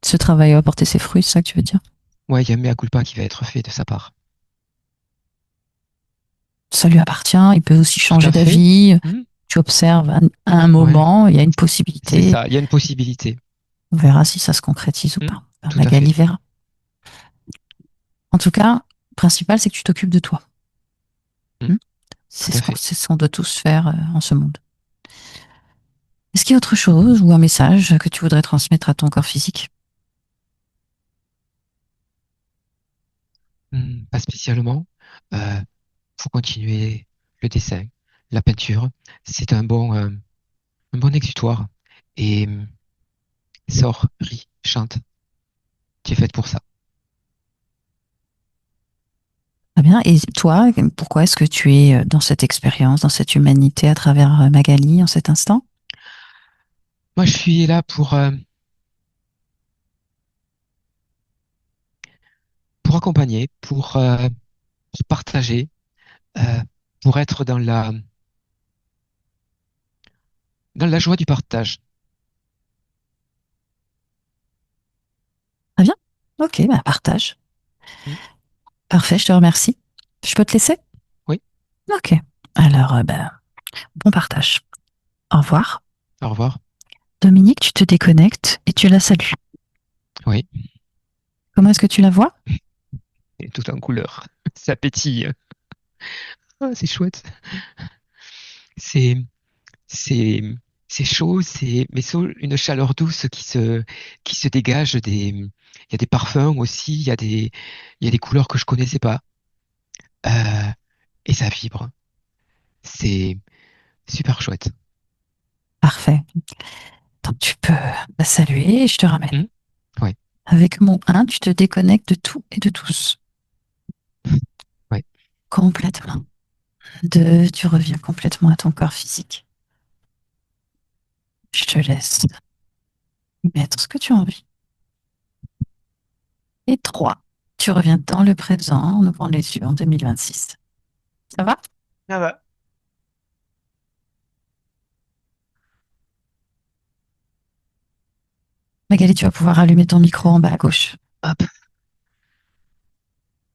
Ce travail va porter ses fruits, c'est ça que tu veux dire? Ouais, il y a un mea culpa qui va être fait de sa part. Ça lui appartient, il peut aussi Tout changer à fait. d'avis. Hmm. Tu observes à un Ouais, moment, il y a une c'est possibilité. ça. Il y a une possibilité. On verra si ça se concrétise ou Hmm. pas. Tout à fait. Magali verra. En tout cas, le principal, c'est que tu t'occupes de toi. Hmm. Hmm. Tout à fait. C'est ce qu'on doit tous faire en ce monde. Est-ce qu'il y a autre chose ou un message que tu voudrais transmettre à ton corps physique? Pas spécialement. Faut continuer le dessin, la peinture. C'est un bon exutoire. Et sors, ris, chante. Tu es faite pour ça. Très bien. Et toi, pourquoi est-ce que tu es dans cette expérience, dans cette humanité à travers Magali en cet instant? Moi, je suis là pour accompagner, pour partager, euh, pour être dans la joie du partage. Très bien. Ok, bah partage. Hmm. Parfait, je te remercie. Je peux te laisser? Oui, Ok. Alors, bah, bon partage. Au revoir. au revoir. Dominique, tu te déconnectes et tu la salues. Oui, Comment est-ce que tu la vois? et tout en couleur. Ça pétille. Ah, c'est chouette. c'est, c'est, c'est chaud, mais c'est une chaleur douce qui se dégage il y a des parfums aussi, il y a des couleurs que je connaissais pas. Euh, et ça vibre. C'est super chouette. Parfait. Donc tu peux la saluer et je te ramène. Hmm. Ouais, Avec mon 1, tu te déconnectes de tout et de tous. ouais. Complètement. 2, tu reviens complètement à ton corps physique. Je te laisse mettre ce que tu as envie. Et 3, tu reviens dans le présent en ouvrant les yeux en 2026. Ça va? Ça va. Magali, tu vas pouvoir allumer ton micro en bas à gauche. Hop.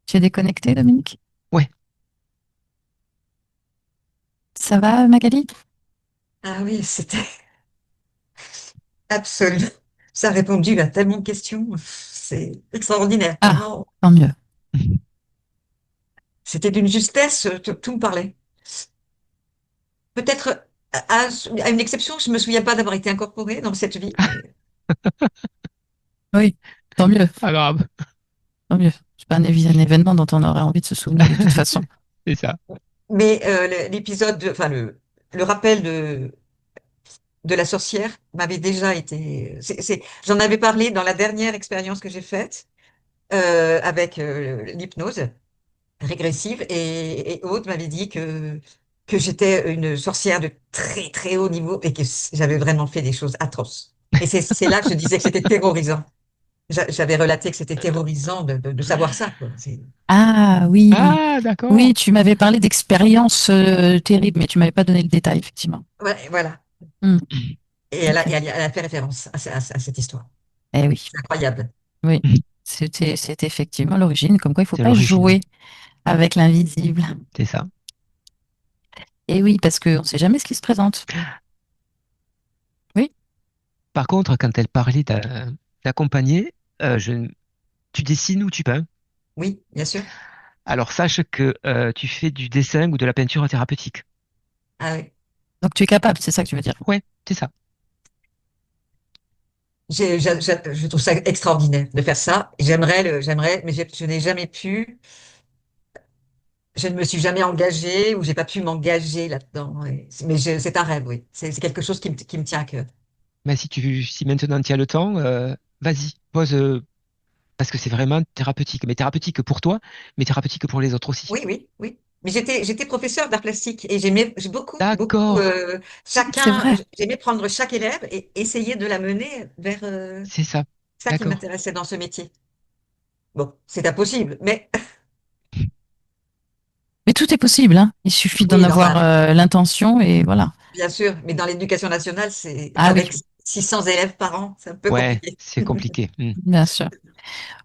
Tu es déconnecté, Dominique? Ouais. Ça va, Magali? Ah oui, c'était absolument. Ça a répondu à tellement de questions. C'est extraordinaire, Ah, vraiment. tant mieux. C'était d'une justesse, tout me parlait. Peut-être à une exception, je ne me souviens pas d'avoir été incorporée dans cette vie, Oui, tant mieux, Pas grave. tant mieux. C'est pas un événement dont on aurait envie de se souvenir de toute façon. C'est ça. mais l'épisode, enfin le rappel de la sorcière m'avait déjà été. J'en avais parlé dans la dernière expérience que j'ai faite avec l'hypnose régressive et Aude m'avait dit que j'étais une sorcière de très très haut niveau et que j'avais vraiment fait des choses atroces. Et c'est là que je disais que c'était terrorisant. J'avais relaté que c'était terrorisant de savoir ça, quoi. Ah oui, Ah, oui, d'accord. tu m'avais parlé d'expériences terribles, mais tu m'avais pas donné le détail, effectivement. Ouais, voilà. Hmm, Et ok. elle a fait référence à cette histoire. Eh oui, C'est incroyable. oui. C'était effectivement l'origine, comme quoi il faut C'est pas l'origine. jouer avec l'invisible. C'est ça. Et oui, parce qu'on ne sait jamais ce qui se présente. Oui, Par contre, quand elle parlait d'accompagner, tu dessines ou tu peins. Oui, bien sûr. Alors sache que tu fais du dessin ou de la peinture thérapeutique. Ah oui. donc tu es capable, c'est ça que tu veux dire. Ouais, c'est ça. Je trouve ça extraordinaire de faire ça. J'aimerais, mais je n'ai jamais pu. Je ne me suis jamais engagée ou j'ai pas pu m'engager là-dedans. Mais c'est un rêve, oui. C'est quelque chose qui me tient à cœur. Mais si maintenant tu as le temps, vas-y, pose, parce que c'est vraiment thérapeutique. Mais thérapeutique pour toi, mais thérapeutique pour les autres aussi. Oui, oui, oui. Mais j'étais professeur d'art plastique et j'ai beaucoup, D'accord, C'est vrai. j'aimais prendre chaque élève et essayer de la mener vers c'est ça. ça qui D'accord. m'intéressait dans ce métier. Bon, c'est impossible, mais Mais tout est possible, hein. Il suffit d'en oui, avoir enfin, l'intention et voilà. bien sûr. Mais dans l'éducation nationale, c'est Ah oui, avec 600 élèves par an, c'est un peu Ouais, compliqué. c'est compliqué. Hmm. bien sûr.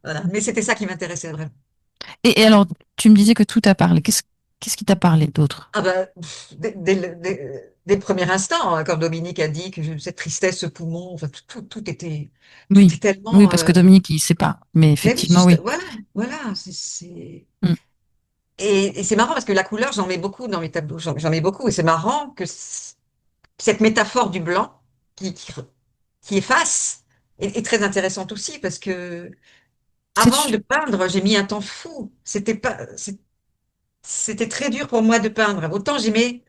Voilà. Mais c'était ça qui m'intéressait vraiment. Et alors, tu me disais que tout t'a parlé. Qu'est-ce qui t'a parlé d'autre? Ah ben, dès le premier instant, hein, quand Dominique a dit que cette tristesse, ce poumon, enfin, tout Oui, est oui, tellement. parce que Dominique, il sait pas. Mais Mais oui, effectivement, oui. voilà, voilà. Mm. Et c'est marrant parce que la couleur, j'en mets beaucoup dans mes tableaux, j'en mets beaucoup. Et c'est marrant que cette métaphore du blanc qui, qui, qui efface est très intéressante aussi parce que C'est avant sûr. de peindre, j'ai mis un temps fou. C'était très dur pour moi de peindre. Autant j'aimais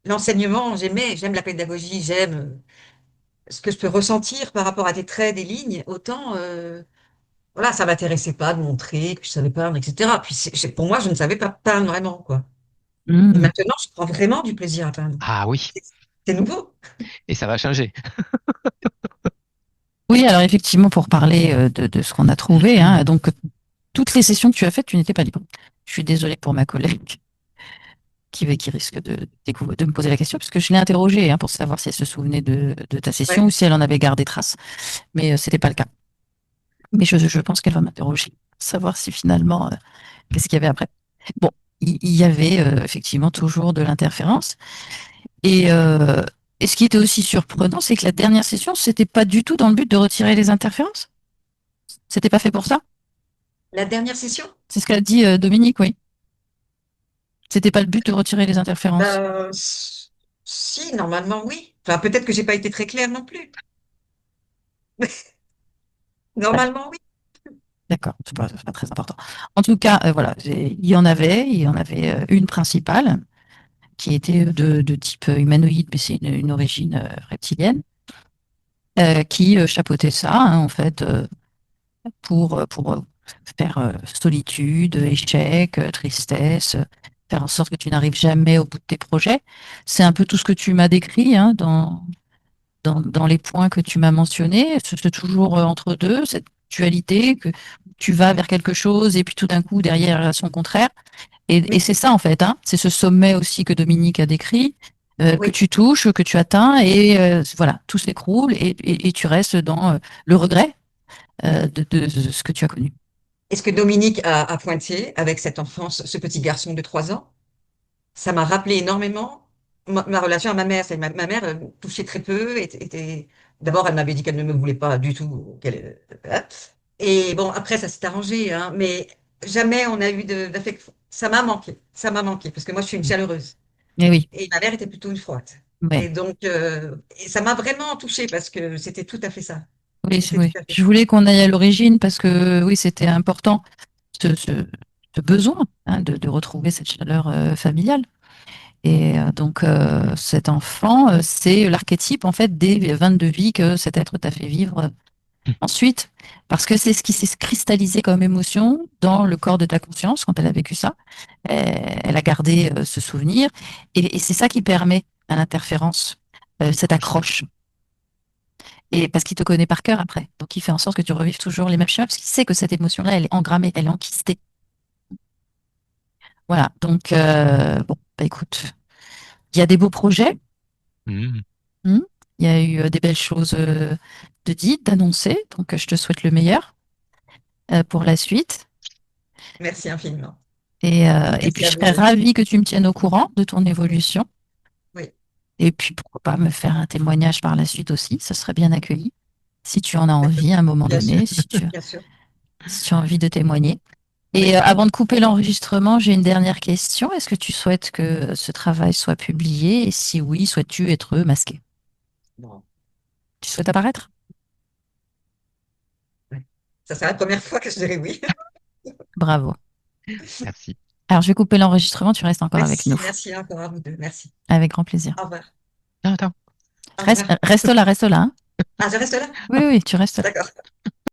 l'enseignement, j'aime la pédagogie, j'aime ce que je peux ressentir par rapport à des traits, des lignes, autant voilà, ça m'intéressait pas de montrer que je savais peindre, etc. Puis pour moi, je ne savais pas peindre vraiment, quoi. Et Mm. maintenant, je prends vraiment du plaisir à peindre. Ah oui, C'est c'est nouveau. et ça va changer. Oui, alors effectivement, pour parler de ce qu'on a trouvé, hein, donc toutes les sessions que tu as faites, tu n'étais pas libre. Je suis désolée pour ma collègue qui risque de me poser la question, puisque je l'ai interrogée hein, pour savoir si elle se souvenait de ta session ou Ouais. si elle en avait gardé trace. Mais c'était pas le cas. Mais je pense qu'elle va m'interroger, savoir si finalement, qu'est-ce qu'il y avait après. Bon, il y avait effectivement toujours de l'interférence. Et, euh, et ce qui était aussi surprenant, c'est que la dernière session, c'était pas du tout dans le but de retirer les interférences. C'était pas fait pour ça. La dernière session, C'est ce qu'a dit Dominique, oui. C'était pas le but de retirer les interférences. ben, Si, normalement, oui. Enfin, peut-être que j'ai pas été très claire non plus. Ouais, Normalement, oui. d'accord, c'est pas très important. En tout cas, voilà, il y en avait une principale qui était de type humanoïde, mais c'est une origine reptilienne, qui chapeautait ça, hein, en fait, pour faire solitude, échec, tristesse, faire en sorte que tu n'arrives jamais au bout de tes projets. C'est un peu tout ce que tu m'as décrit, hein, dans les points que tu m'as mentionnés. C'est toujours entre deux, cette dualité que tu vas vers quelque chose et puis tout d'un coup derrière il y a son contraire. Et Oui, c'est ça en fait, hein, c'est ce sommet aussi que Dominique a décrit, que oui. tu touches, que tu atteins et voilà, tout s'écroule et tu restes dans le regret de ce que tu as connu. Est-ce que Dominique a pointé avec cette enfance, ce petit garçon de 3 ans? Ça m'a rappelé énormément ma relation à ma mère. Ma mère touchait très peu. D'abord, elle m'avait dit qu'elle ne me voulait pas du tout. Hein. Et bon, après, ça s'est arrangé. Hein, mais jamais on a eu d'affection. Ça m'a manqué. Ça m'a manqué. Parce que moi, je suis une chaleureuse. Mais oui, Et ma mère était plutôt une froide. ouais. Et donc, et ça m'a vraiment touchée parce que c'était tout à fait ça. Oui, C'était tout oui. à fait Je ça. voulais qu'on aille à l'origine parce que oui, c'était important, ce, ce, ce besoin hein, de retrouver cette chaleur familiale. Et donc, cet enfant, c'est l'archétype en fait des 22 vies que cet être t'a fait vivre ensuite, parce que c'est ce qui s'est cristallisé comme émotion dans le corps de ta conscience quand elle a vécu ça. Elle a gardé ce souvenir, et c'est ça qui permet à l'interférence cette accroche. Et parce qu'il te connaît par cœur après. Donc, il fait en sorte que tu revives toujours les mêmes schémas, parce qu'il sait que cette émotion-là, elle est engrammée, elle est enquistée. Voilà. Donc, bon, bah, écoute, il y a des beaux projets. Mhm. Hmm. Il y a eu des belles choses de dites, d'annoncées. Donc, je te souhaite le meilleur pour la suite. Merci infiniment. Et puis, Merci à je vous serais deux. ravie que tu me tiennes au courant de ton évolution. Oui, Et puis, pourquoi pas me faire un témoignage par la suite aussi. Ça serait bien accueilli. Si tu en as envie à un moment bien sûr, donné, bien sûr. si tu as envie de témoigner. Et Oui. avant de couper l'enregistrement, j'ai une dernière question. Est-ce que tu souhaites que ce travail soit publié? Et si oui, souhaites-tu être masqué? Bon, Tu souhaites apparaître? ouais. Ça sera la première fois que je dirai oui. Bravo. Merci. Alors, je vais couper l'enregistrement. Tu restes encore avec nous. Merci, merci encore à vous deux. Merci. Avec grand plaisir. Au revoir. Non, attends. Au revoir. Reste là, hein. Ah, je reste là? Oui, oui, tu restes là. D'accord.